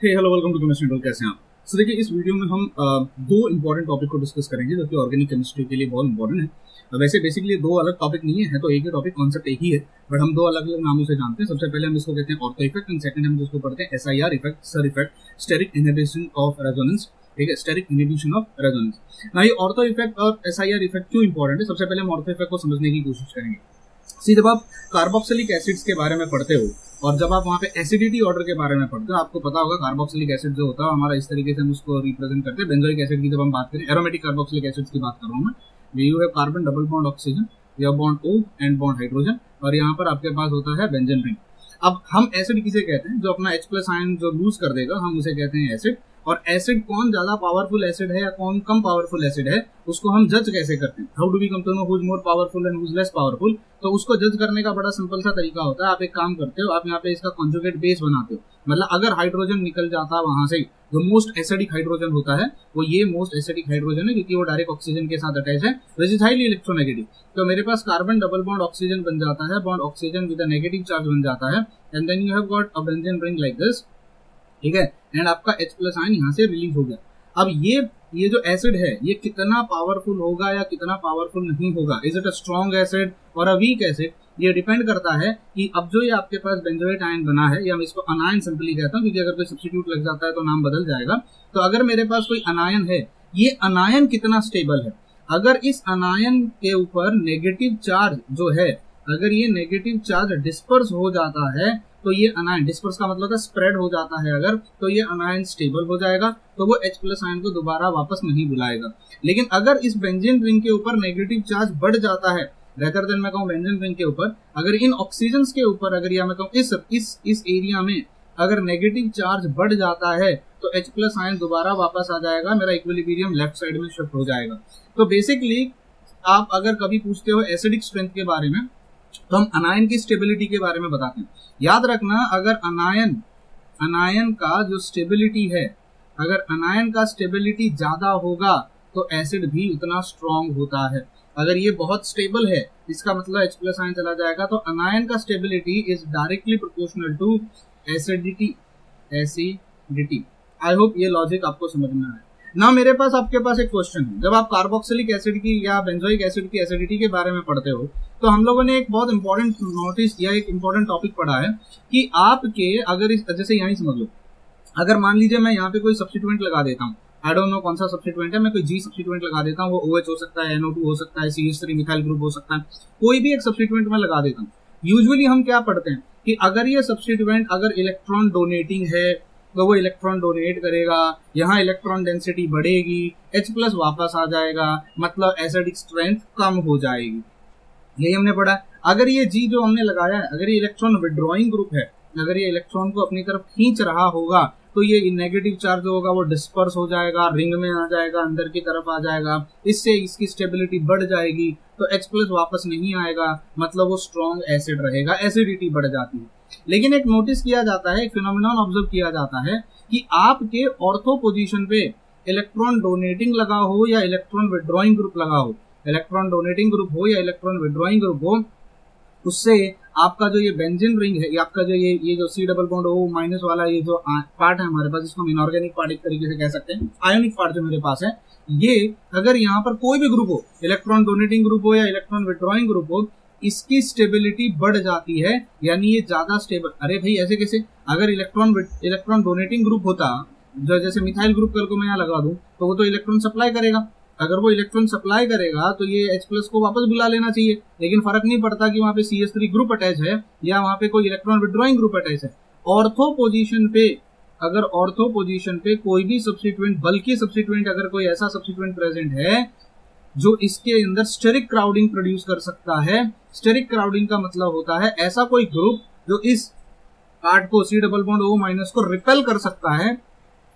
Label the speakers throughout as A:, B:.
A: Hello welcome to chemistry talk. कैसे हैं आप? सो देखिए, इस वीडियो में हम दो इंपॉर्टेंट टॉपिक को डिस्कस करेंगे जो कि ऑर्गेनिक केमिस्ट्री के लिए बहुत इंपॉर्टेंट है। वैसे बेसिकली दो अलग टॉपिक नहीं है, तो एक ही टॉपिक, कॉन्सेप्ट एक ही है, बट हम दो अलग अलग नामों से जानते हैं। सबसे पहले हम इसको कहते हैं ऑर्थो इफेक्ट एंड सेकंड हम जिसको पढ़ते हैं SIR effect, sir effect, steric inhibition of resonance. ठीक है, स्टेरिक इनहिबिशन ऑफ रेजोनेंस। ना ये ऑर्थो इफेक्ट और SIR इफेक्ट क्यों इंपॉर्टेंट है, सबसे पहले हम ऑर्थो इफेक्ट को समझने की कोशिश करेंगे। जब आप कार्बोक्सिलिक एसिड्स के बारे में पढ़ते हो और जब आप वहाँ पे एसिडिटी ऑर्डर के बारे में पढ़ते हो, आपको पता होगा कार्बोक्सिलिक एसिड जो होता है हमारा इस तरीके से हम उसको रिप्रेजेंट करते हैं। बेंजोइक एसिड की जब हम बात करें, एरोमेटिक कार्बोक्सिलिक एसिड्स की बात कर रहा हूँ मैं। You have carbon double bond oxygen, यह bond O and bond hydrogen, और यहाँ पर आपके पास होता है बेंजीन रिंग। अब हम एसिड किसे कहते हैं? जो अपना H+ आयन जो लूज कर देगा हम उसे कहते हैं एसिड। और एसिड कौन ज्यादा पावरफुल एसिड है या कौन कम पावरफुल एसिड है, उसको हम जज कैसे करते हैं? How do we come to know who is more powerful and who is less powerful? तो उसको जज करने का बड़ा सिंपल सा तरीका होता है। आप एक काम करते हो, आप यहाँ पे इसका कॉन्जुगेट बेस बनाते हो। मतलब अगर हाइड्रोजन निकल जाता है वहां से, जो मोस्ट एसिडिक हाइड्रोजन होता है वो ये मोस्ट एसिडिक हाइड्रोजन है, क्योंकि वो डायरेक्ट ऑक्सीजन के साथ अटैच है, विच इज हाईली इलेक्ट्रोनेगेटिव। तो मेरे पास कार्बन डबल बॉन्ड ऑक्सीजन बन जाता है, bond oxygen with a negative charge बन जाता है, and then you have got a benzene ring like this. ठीक है, एंड आपका H+ आयन यहाँ से रिलीज हो गया। अब ये जो एसिड है ये कितना पावरफुल होगा या कितना पावरफुल नहीं होगा, is it a strong acid और अ वीक एसिड, ये डिपेंड करता है कि अब जो ये आपके पास बेंजोएट आयन बना है, या मैं इसको अनायन सिंपली कहता हूँ क्योंकि अगर कोई सब्स्टिट्यूट लग जाता है तो नाम बदल जाएगा। तो अगर मेरे पास कोई अनायन है, ये अनायन कितना स्टेबल है? अगर इस अनायन के ऊपर नेगेटिव चार्ज जो है, अगर ये नेगेटिव चार्ज डिस्पर्स हो जाता है तो ये अनायन, डिस्पर्स का मतलब है स्प्रेड हो जाता है अगर, तो ये अनायन स्टेबल हो जाएगा, तो वो H+ आयन को दोबारा वापस नहीं बुलाएगा। लेकिन अगर इस बेंजीन रिंग के ऊपर नेगेटिव चार्ज बढ़ जाता है, रेदर देन मैं कहूँ बेंजीन रिंग के ऊपर, अगर इन ऑक्सीजन के ऊपर, अगर या मैं कहूँ इस एरिया में अगर नेगेटिव चार्ज बढ़ जाता है तो H+ आयन दोबारा वापस आ जाएगा, मेरा इक्विलिब्रियम लेफ्ट साइड में शिफ्ट हो जाएगा। तो बेसिकली आप अगर कभी पूछते हो एसिडिक स्ट्रेंथ के बारे में, तो हम अनायन की स्टेबिलिटी के बारे में बताते हैं। याद रखना, अगर अनायन का जो स्टेबिलिटी है, अगर अनायन का स्टेबिलिटी ज्यादा होगा तो एसिड भी उतना स्ट्रांग होता है। अगर ये बहुत स्टेबल है, इसका मतलब H+ आयन चला जाएगा, तो अनायन का stability is directly proportional to acidity. I hope ये लॉजिक आपको समझ में आया ना। मेरे पास आपके पास एक क्वेश्चन है। जब आप कार्बोक्सिलिक एसिड की या बेंजोइक एसिड की एसिडिटी के बारे में पढ़ते हो, तो हम लोगों ने एक बहुत इंपॉर्टेंट नोटिस या एक इंपॉर्टेंट टॉपिक पढ़ा है कि आपके अगर जैसे यहीं समझ लो, अगर मान लीजिए मैं यहाँ पे कोई सब्स्टिट्यूएंट लगा देता हूँ, आई डोंट नो कौन सा सब्स्टिट्यूएंट है, मैं कोई G सब्स्टिट्यूएंट लगा देता हूँ, वो OH हो सकता है, NO2 हो सकता है, CH3 मिथाइल ग्रुप हो सकता है, कोई भी एक सब्स्टिट्यूएंट मैं लगा देता हूँ। यूजुअली हम क्या पढ़ते हैं कि अगर ये सब्स्टिट्यूएंट अगर इलेक्ट्रॉन डोनेटिंग है तो वो इलेक्ट्रॉन डोनेट करेगा, यहाँ इलेक्ट्रॉन डेंसिटी बढ़ेगी, H+ वापस आ जाएगा, मतलब एसिडिक स्ट्रेंथ कम हो जाएगी। यही हमने पढ़ा। अगर ये G जो हमने लगाया है, अगर ये इलेक्ट्रॉन विड्रॉइंग ग्रुप है, अगर ये इलेक्ट्रॉन को अपनी तरफ खींच रहा होगा, तो ये नेगेटिव चार्ज होगा वो डिस्पर्स हो जाएगा, रिंग में आ जाएगा, अंदर की तरफ आ जाएगा, इससे इसकी स्टेबिलिटी बढ़ जाएगी, तो H+ वापस नहीं आएगा, मतलब वो स्ट्रॉन्ग एसिड रहेगा, एसिडिटी बढ़ जाती है। लेकिन एक नोटिस किया जाता है, एक फिनोमिनन ऑब्जर्व किया जाता है कि आपके ऑर्थो पोजीशन पे इलेक्ट्रॉन डोनेटिंग लगा हो या इलेक्ट्रॉन विड्रॉइंग ग्रुप लगा हो, इलेक्ट्रॉन डोनेटिंग ग्रुप हो या इलेक्ट्रॉन विड्रॉइंग ग्रुप हो, उससे आपका जो ये बेंजीन रिंग है, आपका जो ये जो C डबल बॉन्ड O- वाला ये जो पार्ट है हमारे पास, इसको हम इनऑर्गेनिक पार्ट एक तरीके से कह सकते हैं, आयोनिक पार्ट जो मेरे पास है, ये अगर यहाँ पर कोई भी ग्रुप हो, इलेक्ट्रॉन डोनेटिंग ग्रुप हो या इलेक्ट्रॉन विड्रॉइंग ग्रुप हो, इसकी स्टेबिलिटी बढ़ जाती है, यानी ये ज्यादा स्टेबल। अरे भाई ऐसे कैसे? अगर इलेक्ट्रॉन डोनेटिंग ग्रुप होता, जो जैसे मिथाइल ग्रुप कल को मैं यहाँ लगा दूं, तो वो तो इलेक्ट्रॉन सप्लाई करेगा। अगर वो इलेक्ट्रॉन सप्लाई करेगा तो ये H+ को वापस बुला लेना चाहिए, लेकिन फर्क नहीं पड़ता कि वहां पे CH3 ग्रुप अटैच है या वहां पे कोई इलेक्ट्रॉन विड्रॉइंग ग्रुप अटैच है। ऑर्थो पोजीशन पे, अगर ऑर्थो पोजीशन पे कोई भी सब्स्टिट्यूएंट, बल्कि सब्स्टिट्यूएंट अगर कोई ऐसा सब्स्टिट्यूएंट प्रेजेंट है जो इसके अंदर स्टेरिक क्राउडिंग प्रोड्यूस कर सकता है, स्टेरिक क्राउडिंग का मतलब होता है ऐसा कोई ग्रुप जो इस पार्ट को C डबल बॉन्ड O- को रिपेल कर सकता है,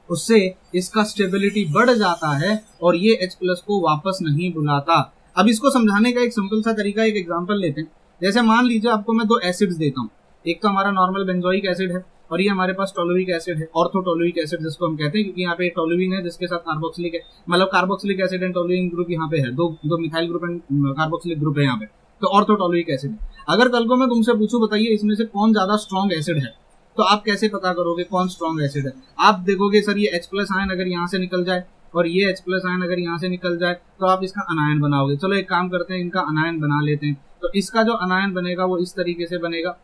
A: उससे इसका स्टेबिलिटी बढ़ जाता है और ये H+ को वापस नहीं बुलाता। अब इसको समझाने का एक सिंपल सा तरीका, एक एग्जांपल लेते हैं। जैसे मान लीजिए आपको मैं दो एसिड्स देता हूँ, एक तो हमारा नॉर्मल बेंजोइक एसिड है और ये हमारे पास टोलुइक एसिड है, ऑर्थोटोलुइक एसिड जिसको हम कहते हैं, क्योंकि यहाँ पे टोलुइन है जिसके साथ कार्बोक्सिलिक, मतलब carboxylic acid and toluene group यहाँ पे है, दो methyl group and carboxylic group है यहाँ पे, तो ऑर्थोटोलुइक एसिड। अगर कल को मैं तुमसे पूछूं बताइए इसमें से कौन ज्यादा स्ट्रॉन्ग एसिड है, तो आप कैसे पता करोगे कौन स्ट्रॉन्ग एसिड है? आप देखोगे सर ये H+ आयन अगर यहाँ से निकल जाए और ये H+ आयन अगर यहाँ से निकल जाए तो आप इसका अनायन बनाओगे। चलो एक काम करते हैं, इनका अनायन बना लेते हैं। तो इसका जो अनायन बनेगा वो इस तरीके से बनेगा,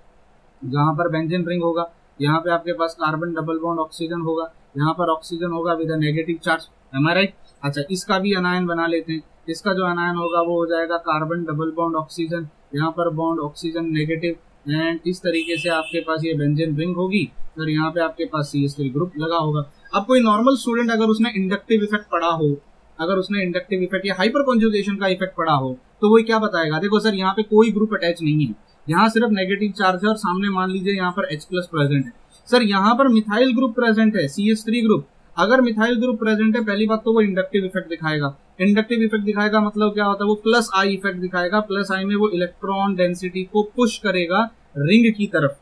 A: जहां पर बेंजीन रिंग होगा, यहाँ पे आपके पास कार्बन डबल बॉन्ड ऑक्सीजन होगा, यहाँ पर ऑक्सीजन होगा with a negative charge, am I right? अच्छा, इसका भी अनायन बना लेते हैं। इसका जो अनायन होगा वो हो जाएगा कार्बन डबल बॉन्ड ऑक्सीजन, यहाँ पर बॉन्ड ऑक्सीजन नेगेटिव, एंड इस तरीके से आपके पास ये बेंजीन रिंग होगी और यहाँ पे आपके पास CH3 ग्रुप लगा होगा। अब कोई नॉर्मल स्टूडेंट अगर उसने इंडक्टिव इफेक्ट पढ़ा हो, अगर उसने इंडक्टिव इफेक्ट या हाइपर कॉन्जुगेशन का इफेक्ट पढ़ा हो, तो वो क्या बताएगा? देखो सर यहाँ पे कोई ग्रुप अटैच नहीं है, यहाँ सिर्फ नेगेटिव चार्ज है और सामने मान लीजिए यहाँ पर H+ प्रेजेंट है। सर यहाँ पर मिथाइल ग्रुप प्रेजेंट है, CH3 ग्रुप। अगर मिथाइल ग्रुप प्रेजेंट है, पहली बात तो वो इंडक्टिव इफेक्ट दिखाएगा। इंडक्टिव इफेक्ट दिखाएगा मतलब क्या होता है? वो +I इफेक्ट दिखाएगा। +I में वो इलेक्ट्रॉन डेंसिटी को पुश करेगा रिंग की तरफ।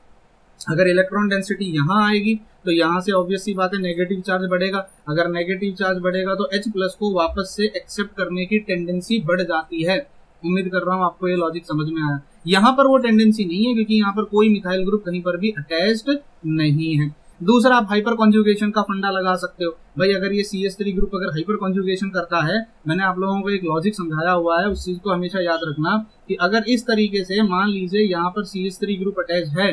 A: अगर इलेक्ट्रॉन डेंसिटी यहाँ आएगी तो यहाँ से ऑब्वियस सी बात है नेगेटिव चार्ज बढ़ेगा। अगर नेगेटिव चार्ज बढ़ेगा तो H+ को वापस से एक्सेप्ट करने की टेंडेंसी बढ़ जाती है। उम्मीद कर रहा हूँ आपको ये लॉजिक समझ में आया। यहाँ पर वो टेंडेंसी नहीं है क्योंकि यहाँ पर कोई मिथाइल ग्रुप कहीं पर भी अटैच्ड नहीं है। दूसरा, आप हाइपर कॉन्जुगेशन का फंडा लगा सकते हो। भाई अगर ये CH3 ग्रुप अगर हाइपर कॉन्जुगेशन करता है, मैंने आप लोगों को एक लॉजिक समझाया हुआ है, उस चीज को हमेशा याद रखना कि अगर इस तरीके से मान लीजिए यहाँ पर CH3 ग्रुप अटैच है,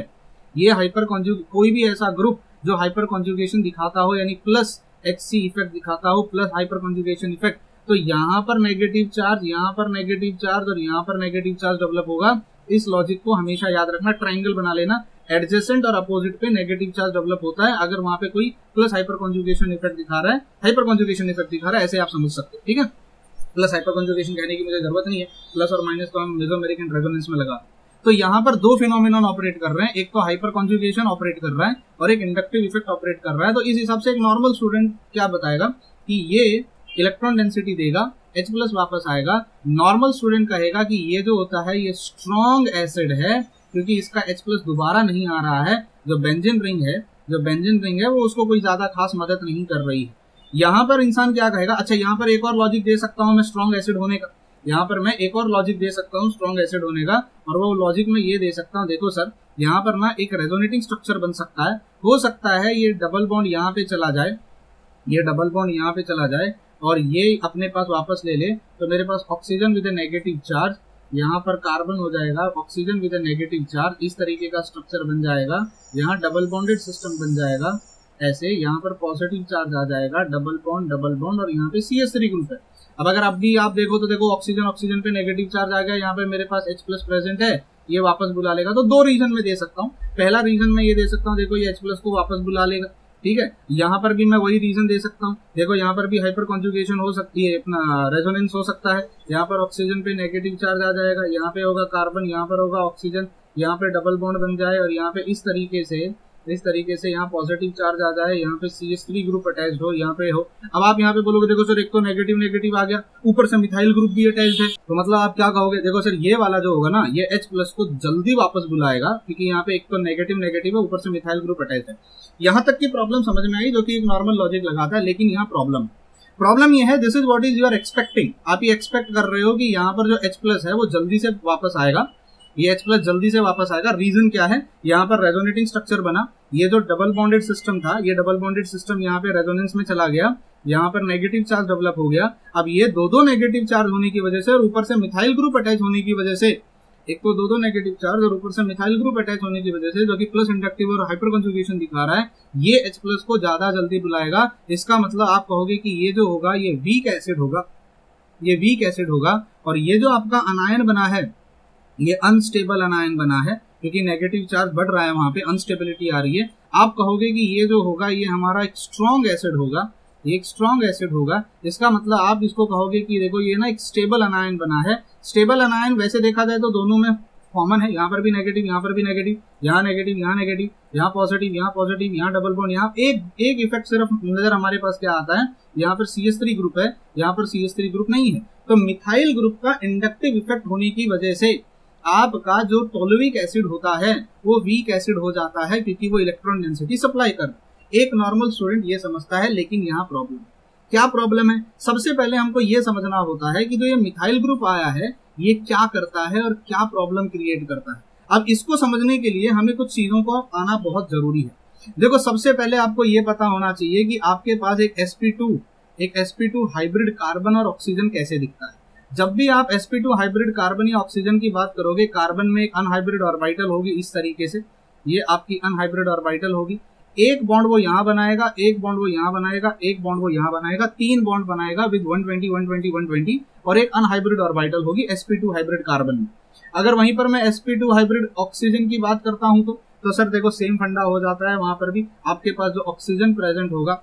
A: ये हाइपर कॉन्जुगेशन कोई भी ऐसा ग्रुप जो हाइपर कॉन्जुगेशन दिखाता हो यानी +HC इफेक्ट दिखाता हो, प्लस हाइपर कॉन्जुगेशन इफेक्ट, तो यहाँ पर नेगेटिव चार्ज, यहाँ पर नेगेटिव चार्ज और यहाँ पर नेगेटिव चार्ज डेवलप होगा। इस लॉजिक को हमेशा याद रखना, ट्राइंगल बना लेना, एडजेसेंट और अपोजिट पे नेगेटिव चार्ज डेवलप होता है अगर वहां पे कोई प्लस हाइपर कॉन्जुगेशन इफेक्ट दिखा रहा है, हाइपर कॉन्जुगेशन इफेक्ट दिखा रहा है, ऐसे आप समझ सकते हो। ठीक है, प्लस हाइपर कॉन्जुगेशन कहने की मुझे जरूरत नहीं है, प्लस और माइनस तो हम मेसोमेरिक एंड रेजोनेंस में लगा। तो यहाँ पर दो फिनोमिनन ऑपरेट कर रहे हैं, एक तो हाइपर कॉन्जुगेशन ऑपरेट कर रहा है और एक इंडक्टिव इफेक्ट ऑपरेट कर रहा है। तो इस हिसाब से एक नॉर्मल स्टूडेंट क्या बताएगा कि ये इलेक्ट्रॉन डेंसिटी देगा, H+ वापस आएगा। नॉर्मल स्टूडेंट कहेगा कि ये जो होता है ये स्ट्रॉन्ग एसिड है क्योंकि इसका H+ दोबारा नहीं आ रहा है। जो बेंजीन रिंग है वो उसको कोई ज्यादा खास मदद नहीं कर रही है। यहाँ पर इंसान क्या कहेगा? अच्छा, यहाँ पर एक और लॉजिक दे सकता हूँ मैं स्ट्रॉन्ग एसिड होने का, यहाँ पर मैं एक और लॉजिक दे सकता हूँ स्ट्रॉन्ग एसिड होने का, और वो लॉजिक में ये दे सकता हूँ, देखो सर यहाँ पर ना एक रेजोनेटिंग स्ट्रक्चर बन सकता है। हो सकता है ये डबल बॉन्ड यहाँ पे चला जाए, ये डबल बॉन्ड यहाँ पे चला जाए और ये अपने पास वापस ले ले, तो मेरे पास oxygen with a negative charge, यहाँ पर कार्बन हो जाएगा, oxygen with a negative charge, इस तरीके का स्ट्रक्चर बन जाएगा। यहाँ डबल बॉन्डेड सिस्टम बन जाएगा ऐसे, यहाँ पर पॉजिटिव चार्ज आ जाएगा, डबल बॉन्ड और यहाँ पे CH3 ग्रुप है। अब अगर अब भी आप देखो तो देखो ऑक्सीजन पे नेगेटिव चार्ज आ गया, यहाँ पे मेरे पास H+ प्रेजेंट है, ये वापस बुला लेगा। तो दो रीजन में दे सकता हूँ। पहला रीजन में ये दे सकता हूँ, देखो ये H+ को वापस बुला लेगा, ठीक है। यहाँ पर भी मैं वही रीजन दे सकता हूँ, देखो यहाँ पर भी हाइपर कॉन्जुगेशन हो सकती है, अपना रेजोनेंस हो सकता है। यहाँ पर ऑक्सीजन पे नेगेटिव चार्ज आ जाएगा, यहाँ पे होगा कार्बन, यहाँ पर होगा ऑक्सीजन, यहाँ पे डबल बॉन्ड बन जाए और यहाँ पे इस तरीके से यहाँ पॉजिटिव चार्ज आ जाए, यहाँ पे CH3 ग्रुप अटैच्ड हो, यहाँ पे हो। अब आप यहाँ पे बोलोगे देखो सर एक तो नेगेटिव आ गया, ऊपर से मिथाइल ग्रुप भी अटैच्ड है, तो मतलब आप क्या कहोगे? देखो सर ये वाला जो होगा ना, ये H+ को जल्दी वापस बुलाएगा क्योंकि यहाँ पे एक तो नेगेटिव है, ऊपर से मिथाइल ग्रुप अटैच्ड है। यहाँ तक की प्रॉब्लम समझ में आई, जो कि एक नॉर्मल लॉजिक लगाता है। लेकिन यहाँ प्रॉब्लम ये है, this is what is you are expecting. आप ये एक्सपेक्ट कर रहे हो कि यहाँ पर जो H+ है वो जल्दी से वापस आएगा, ये H+ जल्दी से वापस आएगा। रीजन क्या है? यहाँ पर रेजोनेटिंग स्ट्रक्चर बना, ये जो डबल बॉन्डेड सिस्टम था, ये डबल बॉन्डेड सिस्टम यहाँ पे रेजोनेंस में चला गया, यहाँ पर नेगेटिव चार्ज डेवलप हो गया। अब ये दो नेगेटिव चार्ज होने की वजह से और ऊपर से मिथाइल ग्रुप अटैच होने की वजह से, एक तो दो नेगेटिव चार्ज और ऊपर से मिथाइल ग्रुप अटैच होने की वजह से, जो कि प्लस इंडक्टिव और हाइपर कॉन्जुगेशन दिखा रहा है, ये H+ को ज्यादा जल्दी बुलाएगा। इसका मतलब आप कहोगे कि ये जो होगा ये वीक एसिड होगा, और ये जो आपका अनायन बना है ये अनस्टेबल अनायन बना है क्योंकि नेगेटिव चार्ज बढ़ रहा है, वहां पे अनस्टेबिलिटी आ रही है। आप कहोगे कि ये जो होगा ये हमारा एक स्ट्रॉन्ग एसिड होगा, ये एक स्ट्रॉन्ग एसिड होगा। इसका मतलब आप इसको कहोगे कि देखो ये ना एक स्टेबल अनायन बना है। स्टेबल अनायन वैसे देखा जाए तो दोनों में कॉमन है, यहाँ पर भी नेगेटिव, यहाँ पर भी नेगेटिव, यहाँ नेगेटिव, यहाँ नेगेटिव, यहाँ पॉजिटिव, यहाँ डबल बॉन्ड, यहाँ एक इफेक्ट सिर्फ नजर हमारे पास क्या आता है, यहाँ पर CH3 ग्रुप है, यहाँ पर CH3 ग्रुप नहीं है। तो मिथाइल ग्रुप का इंडक्टिव इफेक्ट होने की वजह से आपका जो टोलोइक एसिड होता है वो वीक एसिड हो जाता है क्योंकि वो इलेक्ट्रॉन डेंसिटी सप्लाई कर। एक नॉर्मल स्टूडेंट ये समझता है, लेकिन यहाँ क्या प्रॉब्लम है? सबसे पहले हमको ये समझना होता है कि जो ये मिथाइल ग्रुप आया है ये क्या करता है और क्या प्रॉब्लम क्रिएट करता है। अब इसको समझने के लिए हमें कुछ चीजों को आना बहुत जरूरी है। देखो सबसे पहले आपको ये पता होना चाहिए कि आपके पास एक sp2 हाइब्रिड कार्बन और ऑक्सीजन कैसे दिखता है। जब भी आप sp2 हाइब्रिड कार्बन या ऑक्सीजन की बात करोगे, कार्बन में एक अनहाइब्रिड ऑर्बिटल होगी इस तरीके से, ये आपकी अनहाइब्रिड ऑर्बिटल होगी। एक बॉन्ड वो यहां बनाएगा, एक बॉन्ड वो यहां बनाएगा, एक बॉन्ड वो यहां बनाएगा, 3 बॉन्ड बनाएगा विद 120 120 120 और एक अनहाइब्रिड ऑर्बिटल होगी sp2 हाइब्रिड कार्बन में। अगर वहीं पर मैं sp2 हाइब्रिड ऑक्सीजन की बात करता हूं तो सर देखो सेम फंडा हो जाता है। वहां पर भी आपके पास जो ऑक्सीजन प्रेजेंट होगा,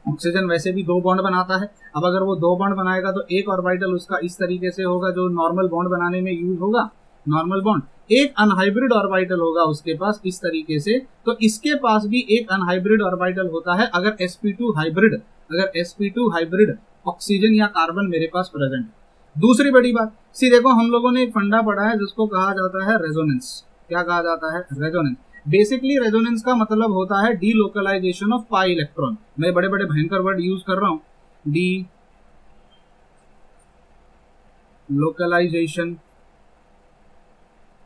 A: ऑक्सीजन वैसे भी 2 बॉन्ड बनाता है। अब अगर वो 2 बॉन्ड बनाएगा तो एक ऑर्बिटल उसका इस तरीके से होगा जो नॉर्मल बॉन्ड बनाने में यूज होगा, नॉर्मल बॉन्ड। एक अनहाइब्रिड ऑर्बिटल होगा उसके पास इस तरीके से, तो इसके पास भी एक अनहाइब्रिड ऑर्बिटल होता है अगर sp2 हाइब्रिड ऑक्सीजन या कार्बन मेरे पास प्रेजेंट है। दूसरी बड़ी बात, सी देखो हम लोगों ने एक फंडा पढ़ा है जिसको कहा जाता है रेजोनेंस। क्या कहा जाता है? रेजोनेंस। बेसिकली रेजोनेंस का मतलब होता है डीलोकलाइजेशन ऑफ पाई इलेक्ट्रॉन। मैं बड़े बड़े भयंकर वर्ड यूज कर रहा हूं, delocalisation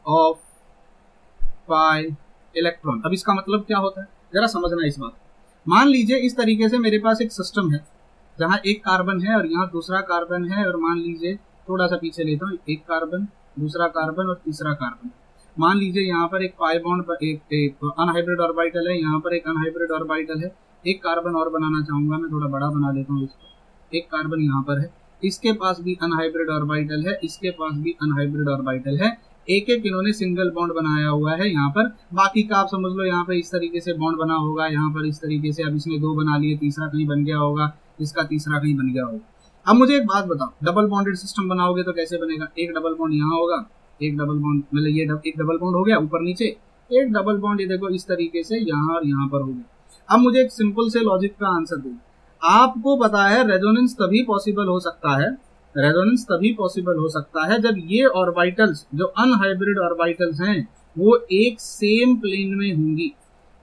A: of pi electron. अब इसका मतलब क्या होता है जरा समझना इस बात। मान लीजिए इस तरीके से मेरे पास एक सिस्टम है जहां एक कार्बन है और यहाँ दूसरा कार्बन है, और मान लीजिए थोड़ा सा पीछे लेता हूँ, एक कार्बन, दूसरा कार्बन और तीसरा कार्बन। मान लीजिए यहाँ पर एक पाई बॉन्ड, एक अनहाइब्रिड ऑर्बिटल है, यहाँ पर एक अनहाइब्रिड ऑर्बिटल है। एक कार्बन और बनाना चाहूंगा, मैं थोड़ा बड़ा बना देता हूँ इसको। एक कार्बन यहाँ पर है, इसके पास भी अनहाइब्रिड ऑर्बिटल है, इसके पास भी अनहाइब्रिड ऑर्बिटल है। एक एक इन्होंने सिंगल बॉन्ड बनाया हुआ है यहाँ पर। बाकी का आप समझ लो यहाँ पे इस तरीके से बॉन्ड बना होगा, यहाँ पर इस तरीके से। अब इसने 2 बना लिए, तीसरा कहीं बन गया होगा, इसका तीसरा कहीं बन गया होगा। अब मुझे एक बात बताओ, डबल बॉन्डेड सिस्टम बनाओगे तो कैसे बनेगा? एक डबल बॉन्ड यहाँ होगा, एक डबल बॉन्ड, मतलब ये एक डबल बॉन्ड हो गया ऊपर नीचे, एक डबल बॉन्ड ये देखो इस तरीके से यहाँ और यहाँ पर हो गया। अब मुझे एक सिंपल से लॉजिक का आंसर दो। आपको पता है रेजोनेंस तभी पॉसिबल हो सकता है, रेजोनेंस तभी पॉसिबल हो सकता है जब ये ऑर्बिटल्स जो अनहाइब्रिड ऑर्बिटल्स हैं वो एक सेम प्लेन में होंगी।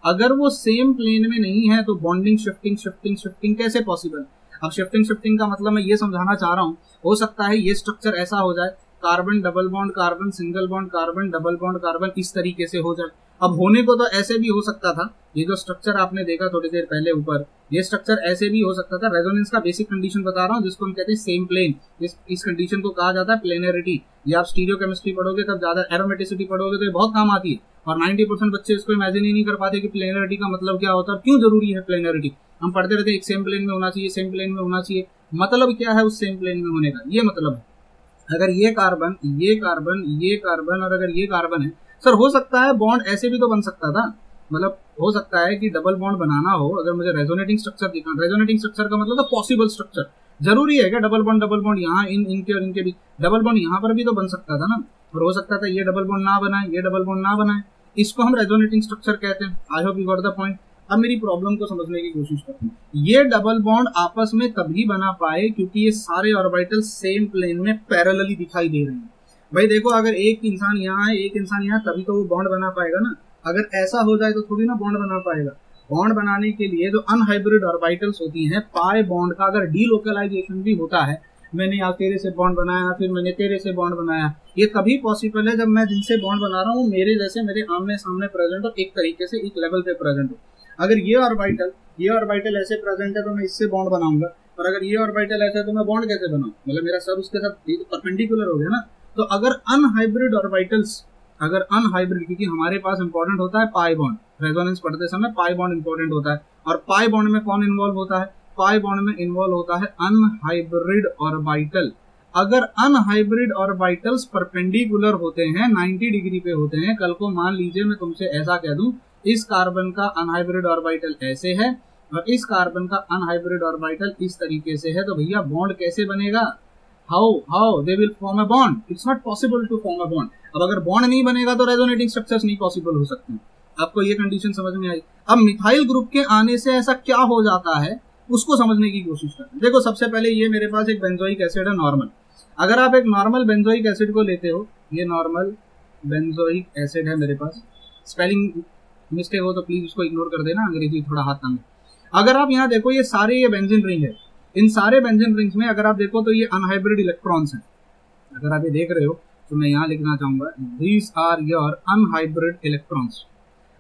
A: अगर वो सेम प्लेन में नहीं है तो बॉन्डिंग शिफ्टिंग कैसे पॉसिबल? अब शिफ्टिंग का मतलब मैं ये समझाना चाह रहा हूँ, हो सकता है ये स्ट्रक्चर ऐसा हो जाए, carbon double bond carbon, single bond carbon, double bond carbon, इस तरीके से हो जाए। अब होने को तो ऐसे भी हो सकता था, ये जो स्ट्रक्चर आपने देखा थोड़ी देर पहले ऊपर, ये स्ट्रक्चर ऐसे भी हो सकता था। रेजोनेंस का बेसिक कंडीशन बता रहा हूँ जिसको हम कहते हैं सेम प्लेन। इस कंडीशन को कहा जाता है प्लेनरिटी। ये आप स्टीरियो केमिस्ट्री पढ़ोगे तब ज्यादा, एरोमेटिसिटी पढ़ोगे तो ये बहुत काम आती है, और 90% बच्चे इसको इमेजिन ही नहीं कर पाते कि प्लेनरिटी का मतलब क्या होता है, क्यों जरूरी है प्लेनरिटी। हम पढ़ते रहते एक सेम प्लेन में होना चाहिए, सेम प्लेन में होना चाहिए। मतलब क्या है उस सेम प्लेन में होने का? ये मतलब है अगर ये कार्बन, ये कार्बन, ये कार्बन और अगर ये कार्बन है, सर हो सकता है बॉन्ड ऐसे भी तो बन सकता था। मतलब हो सकता है कि डबल बॉन्ड बनाना हो, अगर मुझे रेजोनेटिंग स्ट्रक्चर दिखा, रेजोनेटिंग स्ट्रक्चर का मतलब पॉसिबल स्ट्रक्चर। जरूरी है क्या डबल बॉन्ड यहाँ इनके और इनके भी डबल बॉन्ड यहाँ पर भी तो बन सकता था ना, और हो सकता था ये डबल बॉन्ड ना बनाए, ये डबल बॉन्ड ना बनाए। इसको हम रेजोनेटिंग स्ट्रक्चर कहते हैं। I hope you got the point. अब मेरी प्रॉब्लम को समझने की कोशिश करते हैं। ये डबल बॉन्ड आपस में तभी बना पाए क्योंकि ये सारे ऑर्बिटल सेम प्लेन में पैरेलली दिखाई दे रहे हैं। भाई देखो अगर एक इंसान यहाँ है, एक इंसान यहाँ, तभी तो वो बॉन्ड बना पाएगा ना। अगर ऐसा हो जाए तो थोड़ी ना बॉन्ड बना पाएगा। बॉन्ड बनाने के लिए जो अनहाइब्रिड ऑर्बिटल्स होती हैं, पाई बॉन्ड का अगर डीलोकलाइजेशन भी होता है, मैंने आज तेरे से बॉन्ड बनाया, फिर मैंने तेरे से बॉन्ड बनाया, ये तभी पॉसिबल है जब मैं जिनसे बॉन्ड बना रहा हूँ मेरे जैसे, मेरे आमने सामने प्रेजेंट हो, एक तरीके से एक लेवल पे प्रेजेंट हो। अगर ये ऑर्बिटल ऐसे प्रेजेंट है तो मैं इससे बॉन्ड बनाऊंगा, और अगर ये ऑर्बिटल ऐसे है तो मैं बॉन्ड कैसे बनाऊं? मतलब मेरा सब उसके साथ परपेंडिकुलर हो गया ना। तो अगर अनहाइब्रिड ऑर्बिटल्स, अगर अनहाइब्रिड, क्योंकि हमारे पास इंपॉर्टेंट होता है पाई बॉन्ड, रेजोनेंस पढ़ते समय पाई बॉन्ड इंपॉर्टेंट होता है। और पाई बॉन्ड में कौन इन्वॉल्व होता है? पाई बॉन्ड में इन्वॉल्व होता है अनहाइब्रिड ऑर्बिटल। अगर अनहाइब्रिड ऑर्बिटल्स परपेंडिकुलर होते हैं, 90 डिग्री पे होते हैं, कल को मान लीजिए मैं तुमसे ऐसा कह दूं, इस कार्बन का अनहाइब्रिड ऑर्बिटल ऐसे है और इस कार्बन का अनहाइब्रिड ऑर्बिटल इस तरीके से है, तो भैया बॉन्ड कैसे बनेगा? How they will form a bond? It's not possible to form a bond. अब अगर बॉन्ड नहीं बनेगा तो रेजोनेटिंग स्ट्रक्चर्स नहीं पॉसिबल हो सकते। आपको ये कंडीशन समझ में आई? अब मिथाइल ग्रुप के आने से ऐसा क्या हो जाता है उसको समझने की कोशिश करते हैं। देखो सबसे पहले ये मेरे पास एक बेंजोइक एसिड है नॉर्मल। अगर आप एक नॉर्मल बेंजोइक एसिड को लेते हो, ये नॉर्मल बेंजोइक एसिड है मेरे पास, स्पेलिंग मिस्टेक हो तो प्लीज उसको इग्नोर कर देना, अंग्रेजी थोड़ा हाथ तंग है। अगर आप यहाँ देखो ये सारे ये बेंजीन रिंग है, इन सारे बेंजीन रिंग्स में अगर आप देखो तो ये अनहाइब्रिड इलेक्ट्रॉन्स हैं। अगर आप ये देख रहे हो तो मैं यहाँ लिखना चाहूंगा, these are your unhybrid electrons.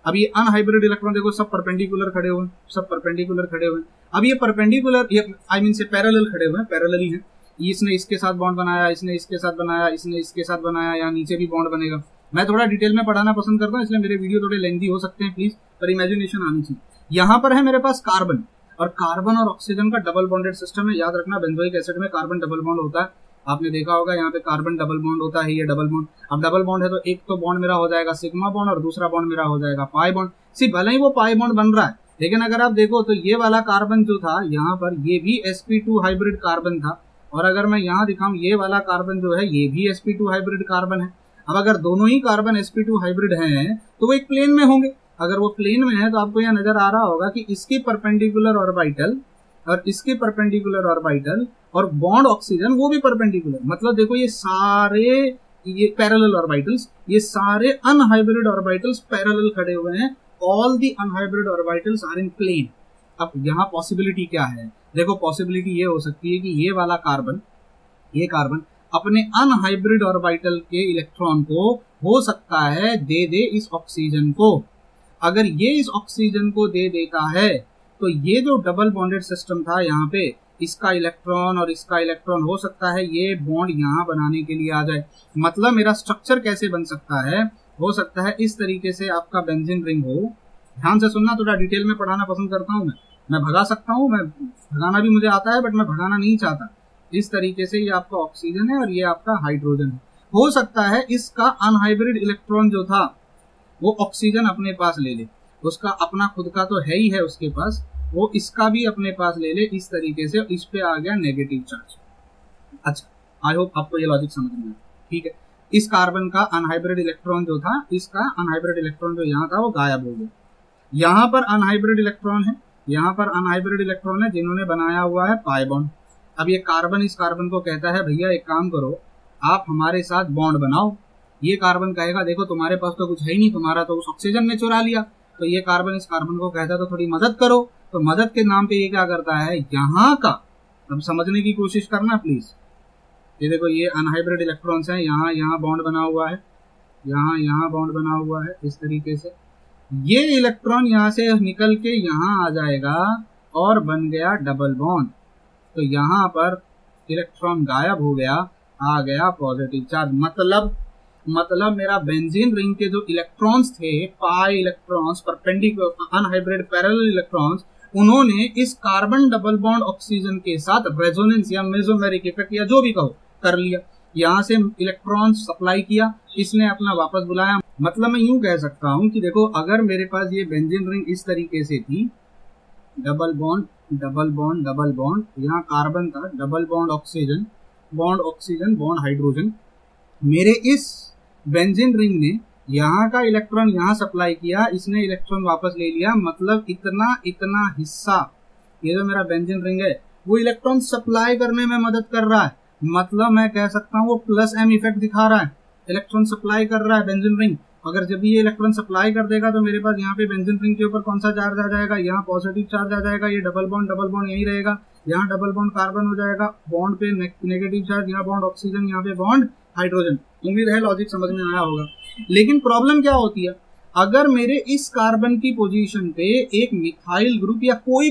A: अब ये अनहाइब्रिड इलेक्ट्रॉन देखो सब परपेंडिकुलर खड़े हुए हैं, सब परपेंडिकुलर खड़े हुए हैं। अब ये परपेंडिकुलर आई मीन से पैरेलल खड़े हुए हैं, पैरेलल ही हैं। इसने इसके साथ बॉन्ड बनाया, इसने इसके साथ बनाया, इसने इसके साथ बनाया, यहाँ नीचे भी बॉन्ड बनेगा। मैं थोड़ा डिटेल में पढ़ाना पसंद करता हूँ, इसलिए मेरे वीडियो थोड़े लेंथी हो सकते हैं प्लीज, पर इमेजिनेशन आनी चाहिए। यहाँ पर है मेरे पास कार्बन, और कार्बन और ऑक्सीजन का डबल बॉन्डेड सिस्टम है। याद रखना बेंजोइक एसिड में कार्बन डबल बॉन्ड होता है, आपने देखा होगा यहाँ पे कार्बन डबल बॉन्ड होता है, ये डबल बॉन्ड। अब डबल बॉन्ड है तो एक तो बॉन्ड मेरा हो जाएगा सिग्मा बॉन्ड और दूसरा बॉन्ड मेरा हो जाएगा पाई बॉन्ड। सिर्फ भले ही वो पाई बॉन्ड बन रहा है, लेकिन अगर आप देखो तो ये वाला कार्बन जो था यहाँ पर, ये भी sp2 हाइब्रिड कार्बन था, और अगर मैं यहाँ दिखाऊं ये वाला कार्बन जो है ये भी sp2 हाइब्रिड कार्बन है। अब अगर दोनों ही कार्बन sp2 हाइब्रिड हैं तो वो एक प्लेन में होंगे। अगर वो प्लेन में है तो आपको यहाँ नजर आ रहा होगा कि इसकी परपेंडिकुलर ऑर्बिटल और इसके परपेंडिकुलर ऑर्बिटल और बॉन्ड ऑक्सीजन वो भी परपेंडिकुलर। मतलब देखो ये सारे ये पैरेलल ऑर्बिटल्स, ये सारे अनहाइब्रिड ऑर्बिटल्स पैरेलल खड़े हुए हैं। All the unhybrid orbitals are in plane. अब यहाँ पॉसिबिलिटी क्या है, देखो पॉसिबिलिटी ये हो सकती है कि ये वाला कार्बन, ये कार्बन अपने अनहाइब्रिड ऑर्बिटल के इलेक्ट्रॉन को हो सकता है दे दे इस ऑक्सीजन को। अगर ये इस ऑक्सीजन को दे देता है तो ये जो डबल बॉन्डेड सिस्टम था यहाँ पे, इसका इलेक्ट्रॉन और इसका इलेक्ट्रॉन हो सकता है ये बॉन्ड यहाँ बनाने के लिए आ जाए। मतलब मेरा स्ट्रक्चर कैसे बन सकता है, हो सकता है इस तरीके से आपका बेंजीन रिंग हो। ध्यान से सुनना, थोड़ा डिटेल में पढ़ाना पसंद करता हूँ मैं भगा सकता हूँ, मैं भगाना भी मुझे आता है, बट मैं भगाना नहीं चाहता। इस तरीके से ये आपका ऑक्सीजन है और ये आपका हाइड्रोजन है। हो सकता है इसका अनहाइब्रिड इलेक्ट्रॉन जो था वो ऑक्सीजन अपने पास ले ले, उसका अपना खुद का तो है ही है उसके पास, वो इसका भी अपने पास ले ले। इस तरीके से इस पे आ गया नेगेटिव चार्ज। अच्छा, आई होप आपको ये लॉजिक समझ में आया, ठीक है। इस कार्बन का अनहाइब्रिड इलेक्ट्रॉन जो था, इसका अनहाइब्रिड इलेक्ट्रॉन जो यहाँ था वो गायब हो गया। यहाँ पर अनहाइब्रिड इलेक्ट्रॉन है, यहाँ पर अनहाइब्रिड इलेक्ट्रॉन है जिन्होंने बनाया हुआ है पाई बॉन्ड। अब ये कार्बन इस कार्बन को कहता है भैया एक काम करो, आप हमारे साथ बॉन्ड बनाओ। ये कार्बन कहेगा देखो तुम्हारे पास तो कुछ है ही नहीं, तुम्हारा तो उस ऑक्सीजन ने चुरा लिया। तो ये कार्बन इस कार्बन को कहता है तो थोड़ी मदद करो। तो मदद के नाम पे ये क्या करता है, यहाँ का, अब समझने की कोशिश करना प्लीज। ये देखो ये अनहाइब्रिड इलेक्ट्रॉन्स हैं, यहाँ बॉन्ड बना हुआ है, यहाँ बॉन्ड बना हुआ है। इस तरीके से ये इलेक्ट्रॉन यहाँ से निकल के यहाँ आ जाएगा और बन गया डबल बॉन्ड। तो यहाँ पर इलेक्ट्रॉन गायब हो गया, आ गया पॉजिटिव चार्ज। मतलब मेरा बेंजीन रिंग के जो इलेक्ट्रॉन्स थे, pi electrons, perpendicular unhybrid parallel electrons, उन्होंने इस कार्बन डबल बॉन्ड ऑक्सीजन के साथ रेजोनेंस या मेसोमेरिक इफेक्ट या जो भी कहो कर लिया। यहाँ से इलेक्ट्रॉन सप्लाई किया, इसने अपना वापस बुलाया। मतलब मैं यूं कह सकता हूं कि देखो अगर मेरे पास ये बेंजीन रिंग इस तरीके से थी, double bond double bond double bond, यहाँ कार्बन था, double bond oxygen, bond hydrogen. मेरे इस बेंजीन रिंग ने यहाँ का इलेक्ट्रॉन यहाँ सप्लाई किया, इसने इलेक्ट्रॉन वापस ले लिया। मतलब इतना हिस्सा ये जो मेरा बेंजीन रिंग है वो इलेक्ट्रॉन सप्लाई करने में मदद कर रहा है। मतलब मैं कह सकता हूँ वो प्लस एम इफेक्ट दिखा रहा है, इलेक्ट्रॉन सप्लाई कर रहा है बेंजीन रिंग। अगर जब ये इलेक्ट्रॉन सप्लाई कर देगा तो मेरे पास यहाँ पे बेंजीन रिंग के ऊपर कौन सा चार्ज आ जाएगा, यहाँ पॉजिटिव चार्ज आ जाएगा। ये डबल बॉन्ड यही रहेगा, यहाँ डबल बॉन्ड कार्बन हो जाएगा, बॉन्ड पे नेगेटिव चार्ज, यहाँ बॉन्ड ऑक्सीजन, यहाँ पे बॉन्ड हाइड्रोजन। उम्मीद है लॉजिक समझ में आया होगा। लेकिन प्रॉब्लम क्या होती है, अगर मेरे इस कार्बन की पोजीशन पे एक मिथाइल ग्रुप या कोई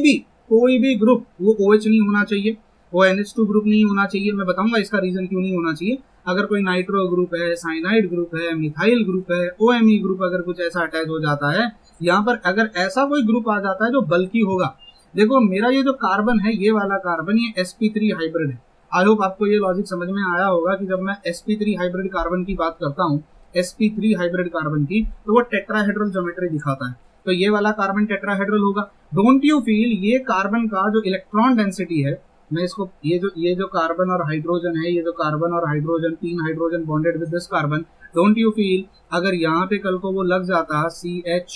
A: भी ग्रुप, वो OH नहीं होना चाहिए, वो NH2 ग्रुप नहीं होना चाहिए। मैं बताऊंगा इसका रीजन क्यों नहीं होना चाहिए। अगर कोई नाइट्रो ग्रुप है, साइनाइड ग्रुप है, मिथाइल ग्रुप है, OMe ग्रुप अगर कुछ ऐसा अटैच हो जाता है, यहाँ पर अगर ऐसा कोई ग्रुप आ जाता है जो बल्कि होगा। देखो मेरा ये जो कार्बन है, ये वाला कार्बन, ये sp3 हाइब्रिड है। आई होप आपको ये लॉजिक समझ में आया होगा कि जब मैं sp3 हाइब्रिड कार्बन की बात करता हूँ, sp3 हाइब्रिड कार्बन की, तो वो टेट्राहेड्रल ज्योमेट्री दिखाता है। तो ये वाला कार्बन टेट्राहेड्रल होगा। डोंट यू फील ये कार्बन का जो इलेक्ट्रॉन डेंसिटी है, मैं इसको ये जो कार्बन और हाइड्रोजन है, ये जो कार्बन और hydrogen, 3 hydrogen bonded with this carbon, don't you feel अगर यहाँ पे कल को वो लग जाता CH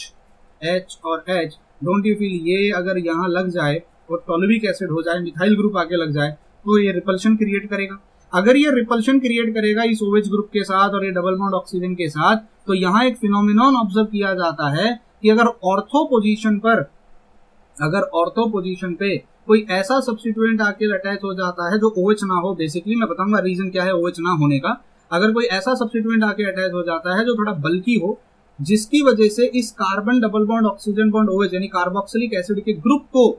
A: H और H, डोंट यू फील ये अगर यहाँ लग जाए और टोलुइक एसिड हो जाए, मिथाइल ग्रुप आके लग जाए, तो ये रिपल्शन क्रिएट करेगा। अगर ये रिपल्शन क्रिएट करेगा इस OH ग्रुप के साथ और ये डबल बॉन्ड ऑक्सीजन के साथ, तो यहाँ एक फिनोमिनॉन ऑब्जर्व किया जाता है कि अगर ऑर्थो पोजीशन पे कोई ऐसा सब्स्टिट्यूएंट आके अटैच हो जाता है जो OH ना हो, बेसिकली मैं बताऊंगा रीजन क्या है OH ना होने का। अगर कोई ऐसा सब्स्टिट्यूएंट आके अटैच हो जाता है जो थोड़ा बल्की हो, जिसकी वजह से इस carbon double bond oxygen bond OH यानी कार्बोक्सिलिक एसिड के ग्रुप को